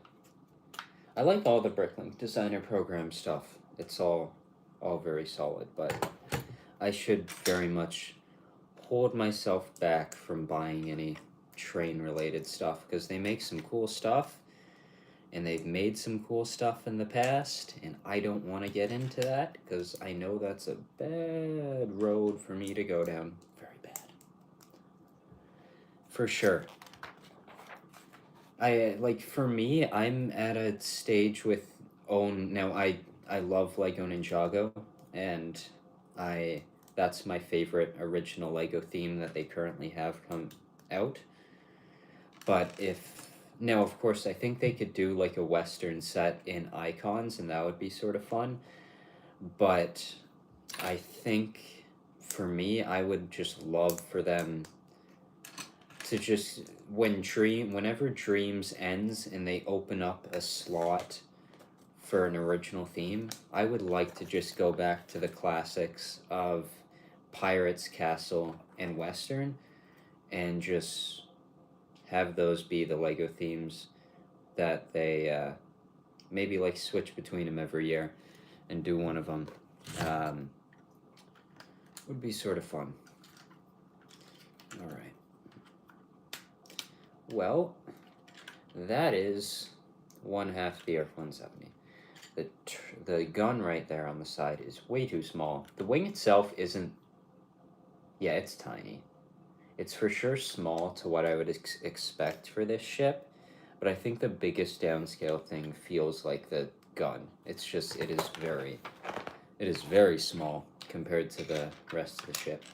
A: I like all the Bricklink Designer Program stuff. It's all very solid, but I should very much hold myself back from buying any train related stuff, because they make some cool stuff, and they've made some cool stuff in the past, and I don't want to get into that, because I know that's a bad road for me to go down. Very bad. For sure. For me, I'm at a stage with now I love Lego Ninjago, and that's my favorite original Lego theme that they currently have come out. But now, of course, I think they could do like a Western set in Icons, and that would be sort of fun. But I think for me, I would just love for them to just, whenever Dreams ends and they open up a slot for an original theme, I would like to just go back to the classics of Pirates, Castle, and Western, and just have those be the Lego themes that they maybe like switch between them every year and do one of them. Would be sort of fun. All right. Well, that is one half the ARC-170. The gun right there on the side is way too small. The wing itself isn't. Yeah, it's tiny. It's for sure small to what I would expect for this ship, but I think the biggest downscale thing feels like the gun. It's just, it is very small compared to the rest of the ship.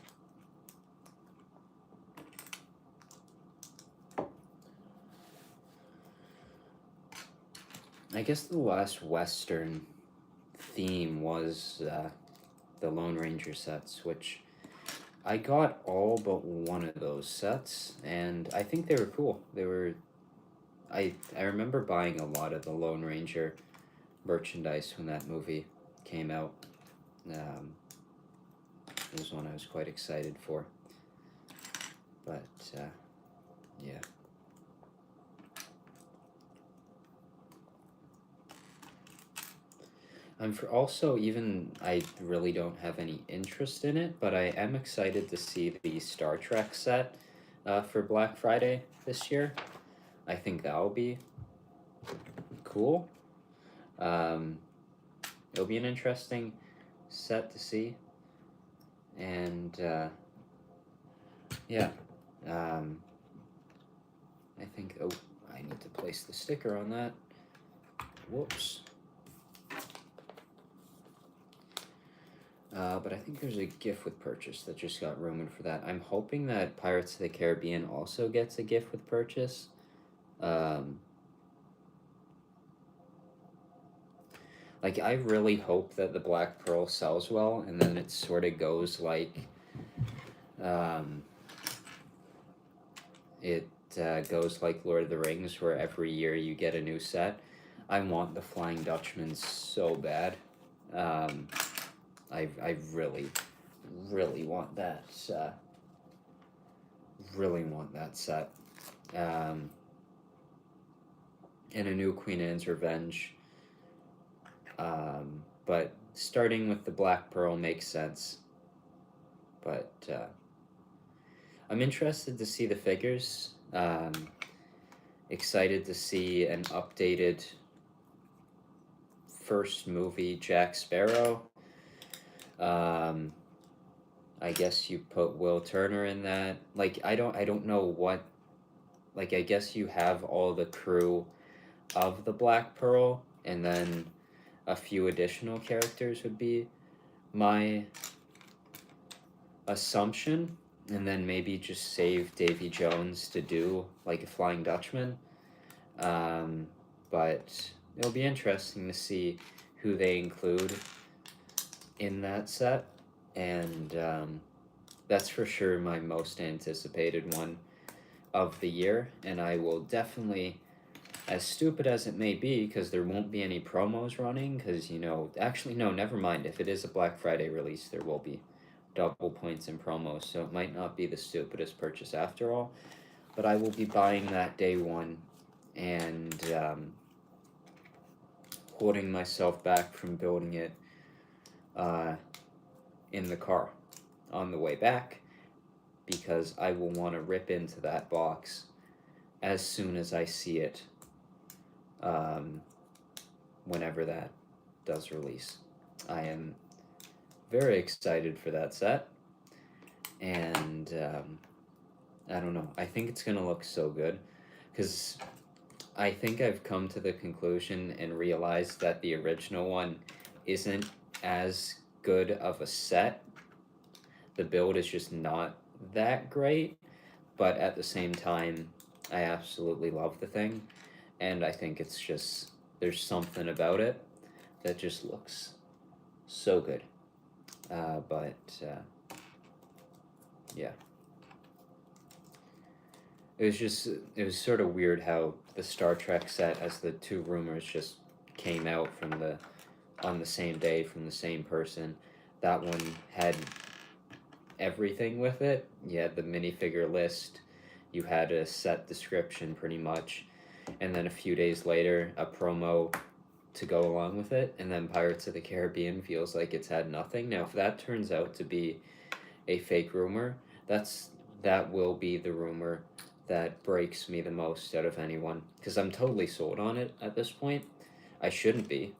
A: I guess the last Western theme was the Lone Ranger sets, which I got all but one of those sets, and I think they were cool. I remember buying a lot of the Lone Ranger merchandise when that movie came out. It was one I was quite excited for. But, yeah. I really don't have any interest in it, but I am excited to see the Star Trek set for Black Friday this year. I think that'll be cool. It'll be an interesting set to see. And yeah, um, I think, oh, I need to place the sticker on that. Whoops. But I think there's a gift with purchase that just got rumored for that. I'm hoping that Pirates of the Caribbean also gets a gift with purchase. Like, I really hope that the Black Pearl sells well, and then it sort of goes like, um, it goes like Lord of the Rings, where every year you get a new set. I want the Flying Dutchman so bad. I really, really want that. Really want that set. And a new Queen Anne's Revenge. But starting with the Black Pearl makes sense. But I'm interested to see the figures. Excited to see an updated first movie Jack Sparrow. I guess you put Will Turner in that. Like, I don't know what. Like, I guess you have all the crew of the Black Pearl, and then a few additional characters would be my assumption, and then maybe just save Davy Jones to do like a Flying Dutchman. But it'll be interesting to see who they include in that set, and that's for sure my most anticipated one of the year, and I will definitely, as stupid as it may be, because there won't be any promos running, because, actually, no, never mind. If it is a Black Friday release, there will be double points in promos, so it might not be the stupidest purchase after all, but I will be buying that day one, and holding myself back from building it in the car on the way back, because I will want to rip into that box as soon as I see it, whenever that does release. I am very excited for that set, and I don't know, I think it's gonna look so good, because I think I've come to the conclusion and realized that the original one isn't as good of a set. The build is just not that great, but at the same time, I absolutely love the thing, and I think it's just, there's something about it that just looks so good. But yeah. It was sort of weird how the Star Trek set, as the two rumors just came out on the same day from the same person. That one had everything with it. You had the minifigure list, you had a set description pretty much, and then a few days later, a promo to go along with it, and then Pirates of the Caribbean feels like it's had nothing. Now, if that turns out to be a fake rumor, that will be the rumor that breaks me the most out of anyone, because I'm totally sold on it at this point. I shouldn't be.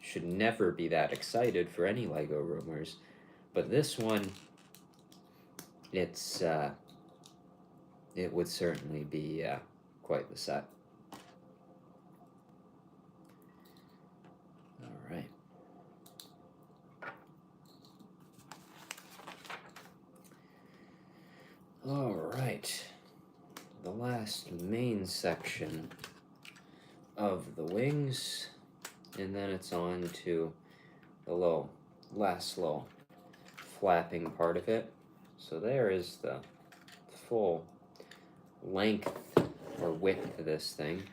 A: Should never be that excited for any Lego rumors. But this one, it would certainly be quite the set. All right. All right. The last main section of the wings, and then it's on to the last little flapping part of it. So there is the full length or width of this thing,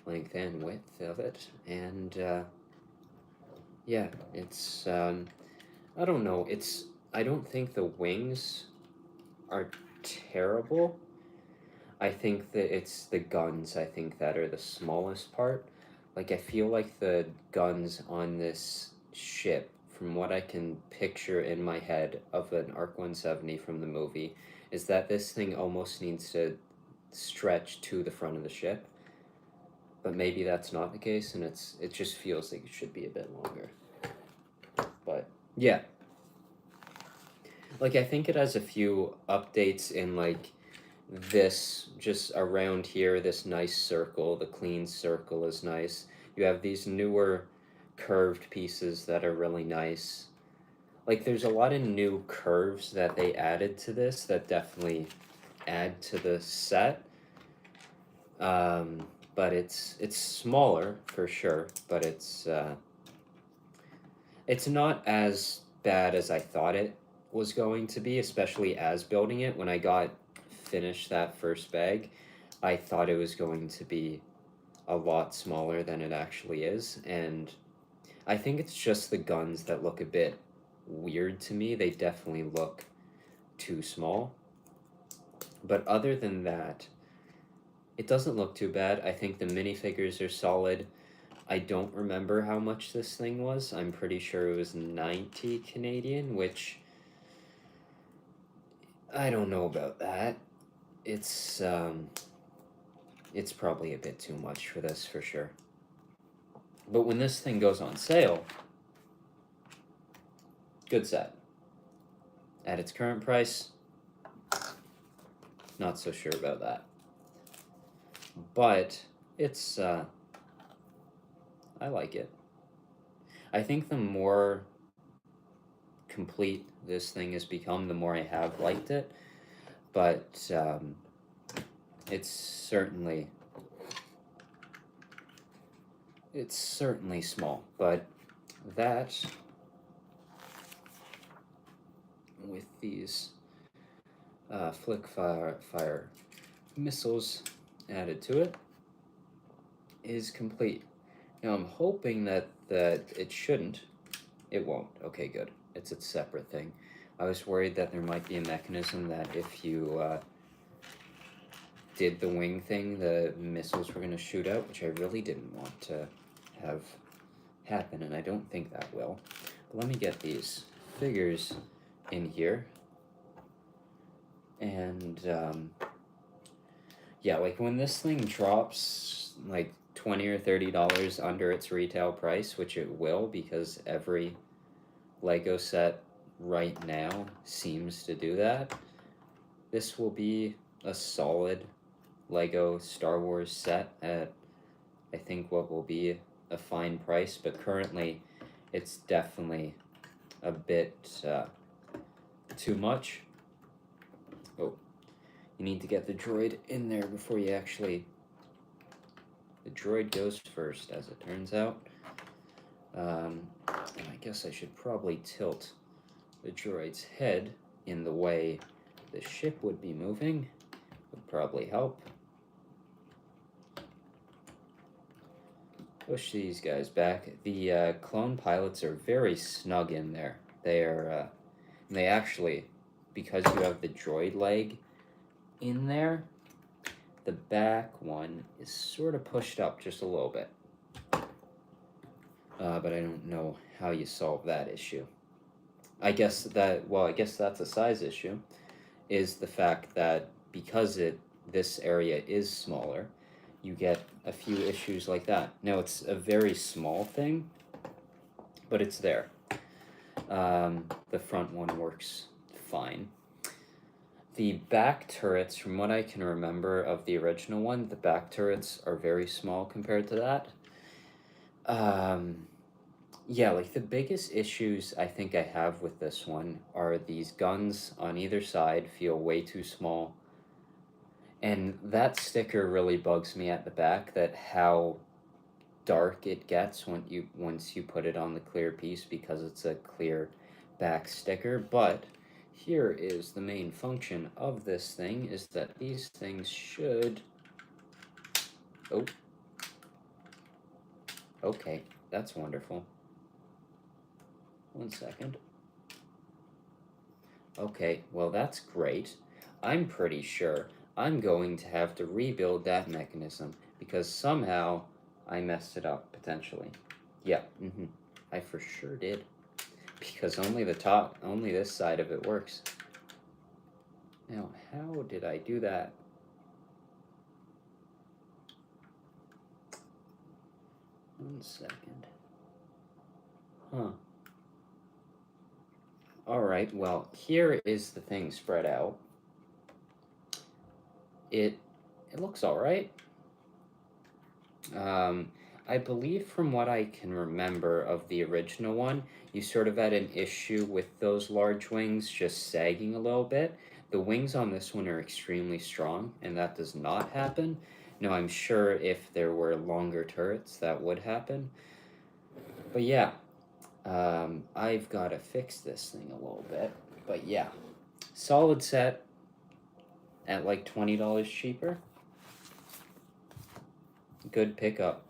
A: length and width of it, and yeah, it's I don't know, I don't think the wings are terrible. I think that it's the guns, I think, that are the smallest part. Like, I feel like the guns on this ship, from what I can picture in my head of an ARC-170 from the movie, is that this thing almost needs to stretch to the front of the ship. But maybe that's not the case, and it just feels like it should be a bit longer. But, yeah. Like, I think it has a few updates in, like, this just around here, this nice circle, the clean circle is nice. You have these newer curved pieces that are really nice. Like there's a lot of new curves that they added to this that definitely add to the set. But it's smaller for sure, but it's not as bad as I thought it was going to be, especially as building it. When I got finished that first bag, I thought it was going to be a lot smaller than it actually is, and I think it's just the guns that look a bit weird to me. They definitely look too small. But other than that, it doesn't look too bad. I think the minifigures are solid. I don't remember how much this thing was. I'm pretty sure it was 90 Canadian, which I don't know about that. It's probably a bit too much for this for sure. But when this thing goes on sale, good set. At its current price, not so sure about that. But it's I like it. I think the more complete this thing has become, the more I have liked it. But it's certainly small. But that, with these flick fire missiles added to it, is complete. Now I'm hoping that it shouldn't. It won't. Okay, good. It's a separate thing. I was worried that there might be a mechanism that if you did the wing thing, the missiles were going to shoot out, which I really didn't want to have happen, and I don't think that will. But let me get these figures in here. And yeah, like when this thing drops like $20 or $30 under its retail price, which it will because every Lego set right now seems to do that, this will be a solid Lego Star Wars set at, I think, what will be a fine price, but currently it's definitely a bit too much. Oh, you need to get the droid in there before you actually... The droid goes first, as it turns out. And I guess I should probably tilt the droid's head in the way the ship would be moving. Would probably help. Push these guys back. The clone pilots are very snug in there. They actually, because you have the droid leg in there, the back one is sort of pushed up just a little bit. But I don't know how you solve that issue. I guess that's a size issue, is the fact that because this area is smaller, you get a few issues like that. Now, it's a very small thing, but it's there. The front one works fine. The back turrets, from what I can remember of the original one, the back turrets are very small compared to that. Yeah, like the biggest issues I think I have with this one are these guns on either side feel way too small. And that sticker really bugs me at the back, that how dark it gets once you put it on the clear piece, because it's a clear back sticker. But here is the main function of this thing, is that these things should... Oh. Okay, that's wonderful. 1 second. Okay, well that's great. I'm pretty sure I'm going to have to rebuild that mechanism because somehow I messed it up, potentially. Yeah, I for sure did. Because only this side of it works. Now, how did I do that? One second. Huh. Alright, well, here is the thing spread out. it looks all right. I believe from what I can remember of the original one, you sort of had an issue with those large wings just sagging a little bit. The wings on this one are extremely strong, and that does not happen. Now, I'm sure if there were longer turrets, that would happen. But yeah, I've got to fix this thing a little bit. But yeah, solid set at like $20 cheaper. Good pickup.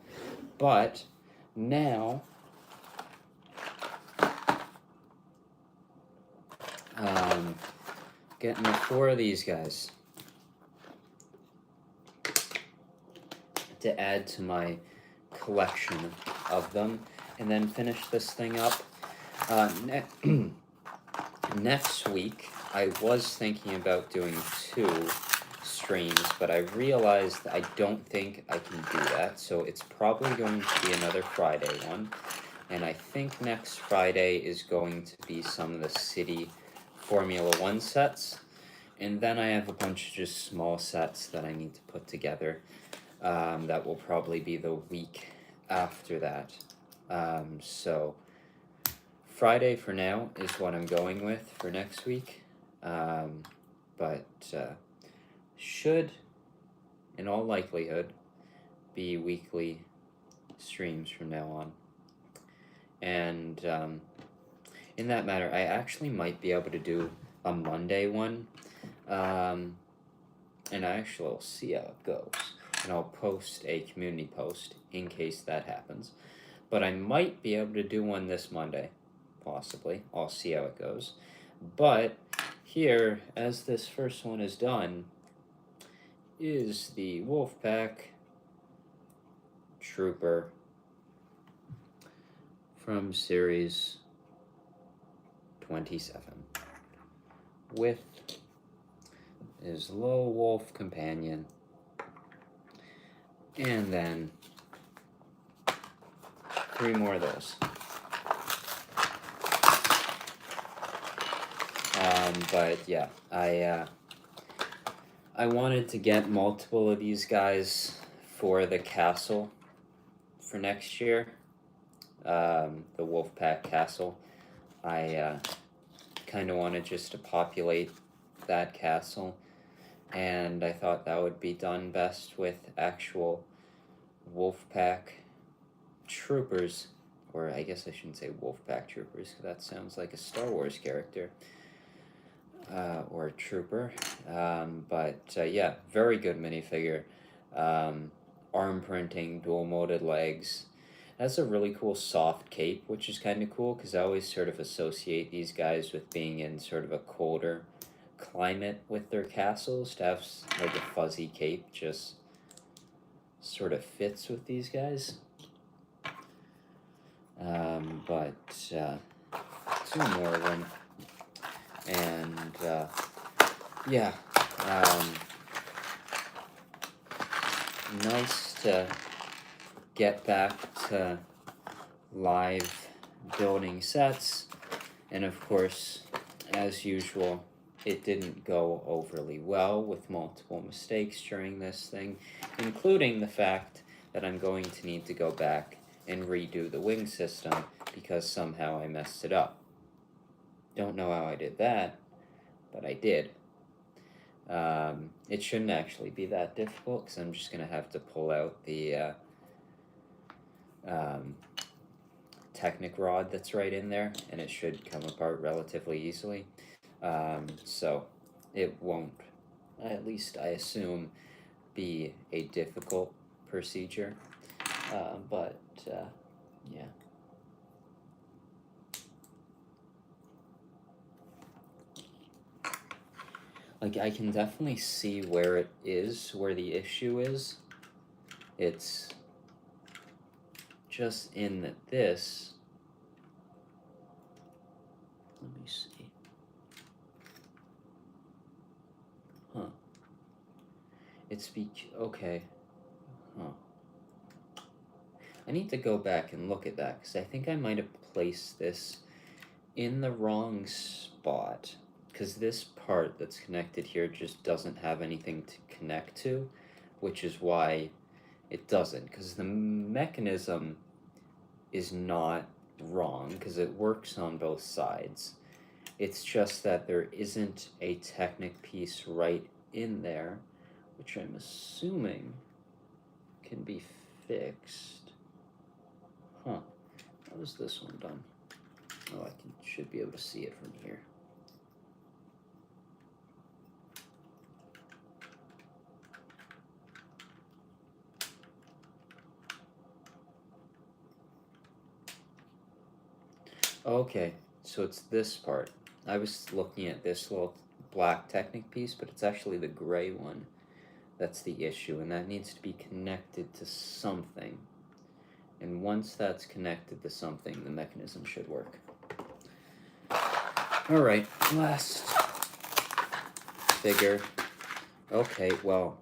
A: But now, getting the 4 of these guys to add to my collection of them, and then finish this thing up. Next week, I was thinking about doing 2 streams, but I realized I don't think I can do that, so it's probably going to be another Friday one. And I think next Friday is going to be some of the City Formula 1 sets. And then I have a bunch of just small sets that I need to put together. That will probably be the week after that. So Friday for now is what I'm going with for next week. But should, in all likelihood, be weekly streams from now on. And in that matter, I actually might be able to do a Monday one. And I actually will see how it goes. And I'll post a community post in case that happens. But I might be able to do one this Monday, possibly. I'll see how it goes. But here, as this first one is done, is the Wolfpack Trooper from Series 27 with his low wolf companion, and then 3 more of those. But yeah, I wanted to get multiple of these guys for the castle for next year. The Wolfpack Castle. I kind of wanted just to populate that castle, and I thought that would be done best with actual Wolfpack troopers, or I guess I shouldn't say Wolfpack troopers, because that sounds like a Star Wars character, or a trooper, but yeah, very good minifigure. Arm printing, dual molded legs. It has a really cool soft cape, which is kind of cool, because I always sort of associate these guys with being in sort of a colder climate with their castles. To have like a fuzzy cape just sort of fits with these guys. But 2 more of them, and yeah, nice to get back to live building sets. And of course, as usual, it didn't go overly well, with multiple mistakes during this thing, including the fact that I'm going to need to go back and redo the wing system because somehow I messed it up. Don't know how I did that, but I did. It shouldn't actually be that difficult, because I'm just going to have to pull out the Technic rod that's right in there, and it should come apart relatively easily. So it won't, at least I assume, be a difficult procedure. But yeah. Like, I can definitely see where it is, where the issue is. It's just in that this, let me see. Huh. It's okay. Huh. I need to go back and look at that, because I think I might have placed this in the wrong spot. because this part that's connected here just doesn't have anything to connect to, which is why it doesn't, because the mechanism is not wrong, because it works on both sides. It's just that there isn't a Technic piece right in there, which I'm assuming can be fixed. Huh. How is this one done? Oh, I should be able to see it from here. Okay, so it's this part. I was looking at this little black Technic piece, but it's actually the gray one that's the issue, and that needs to be connected to something. And once that's connected to something, the mechanism should work. Alright, last figure. Okay, well,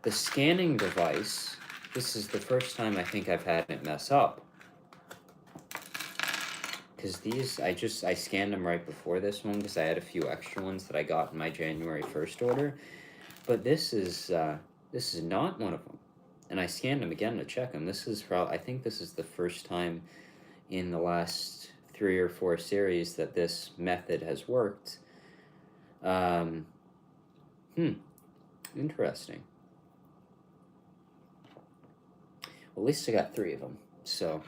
A: the scanning device, this is the first time I think I've had it mess up. Because these, I scanned them right before this one because I had a few extra ones that I got in my January 1st order. But this is not one of them. And I scanned them again to check them. This is I think this is the first time in the last 3 or 4 series that this method has worked. Interesting. Well, at least I got 3 of them, so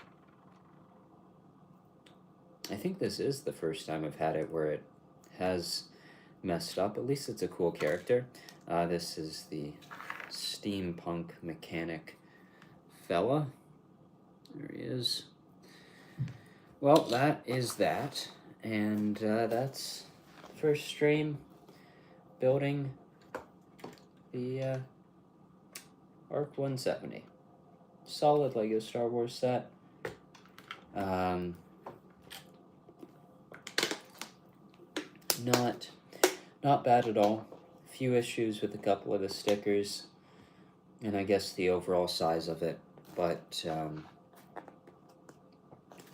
A: I think this is the first time I've had it where it has messed up. At least it's a cool character. This is the steampunk mechanic fella. There he is. Well, that is that, and that's the first stream building the ARC-170. Solid Lego Star Wars set. Not bad at all. A few issues with a couple of the stickers, and I guess the overall size of it, but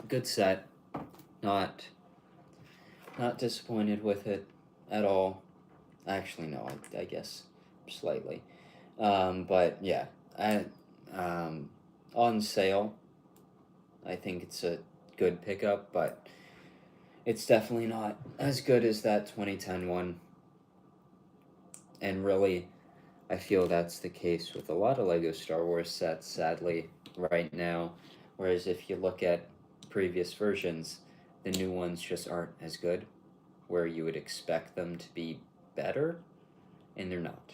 A: good set. Not disappointed with it at all. Actually, no, I guess slightly. But yeah, on sale, I think it's a good pickup, but it's definitely not as good as that 2010 one. And really, I feel that's the case with a lot of LEGO Star Wars sets, sadly, right now. Whereas if you look at previous versions, the new ones just aren't as good, where you would expect them to be better, and they're not.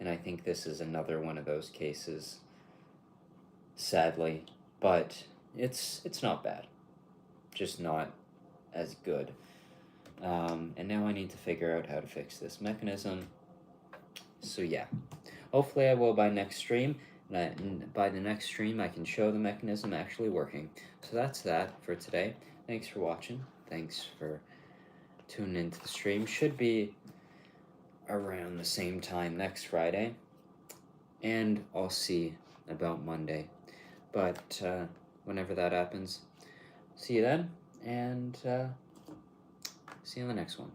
A: And I think this is another one of those cases, sadly, but it's not bad, just not as good. And now I need to figure out how to fix this mechanism. So yeah, hopefully I will by next stream, and by the next stream I can show the mechanism actually working. So that's that for today. Thanks for watching. Thanks for tuning into the stream. Should be around the same time next Friday, and I'll see about Monday. But whenever that happens, see you then, and see you in the next one.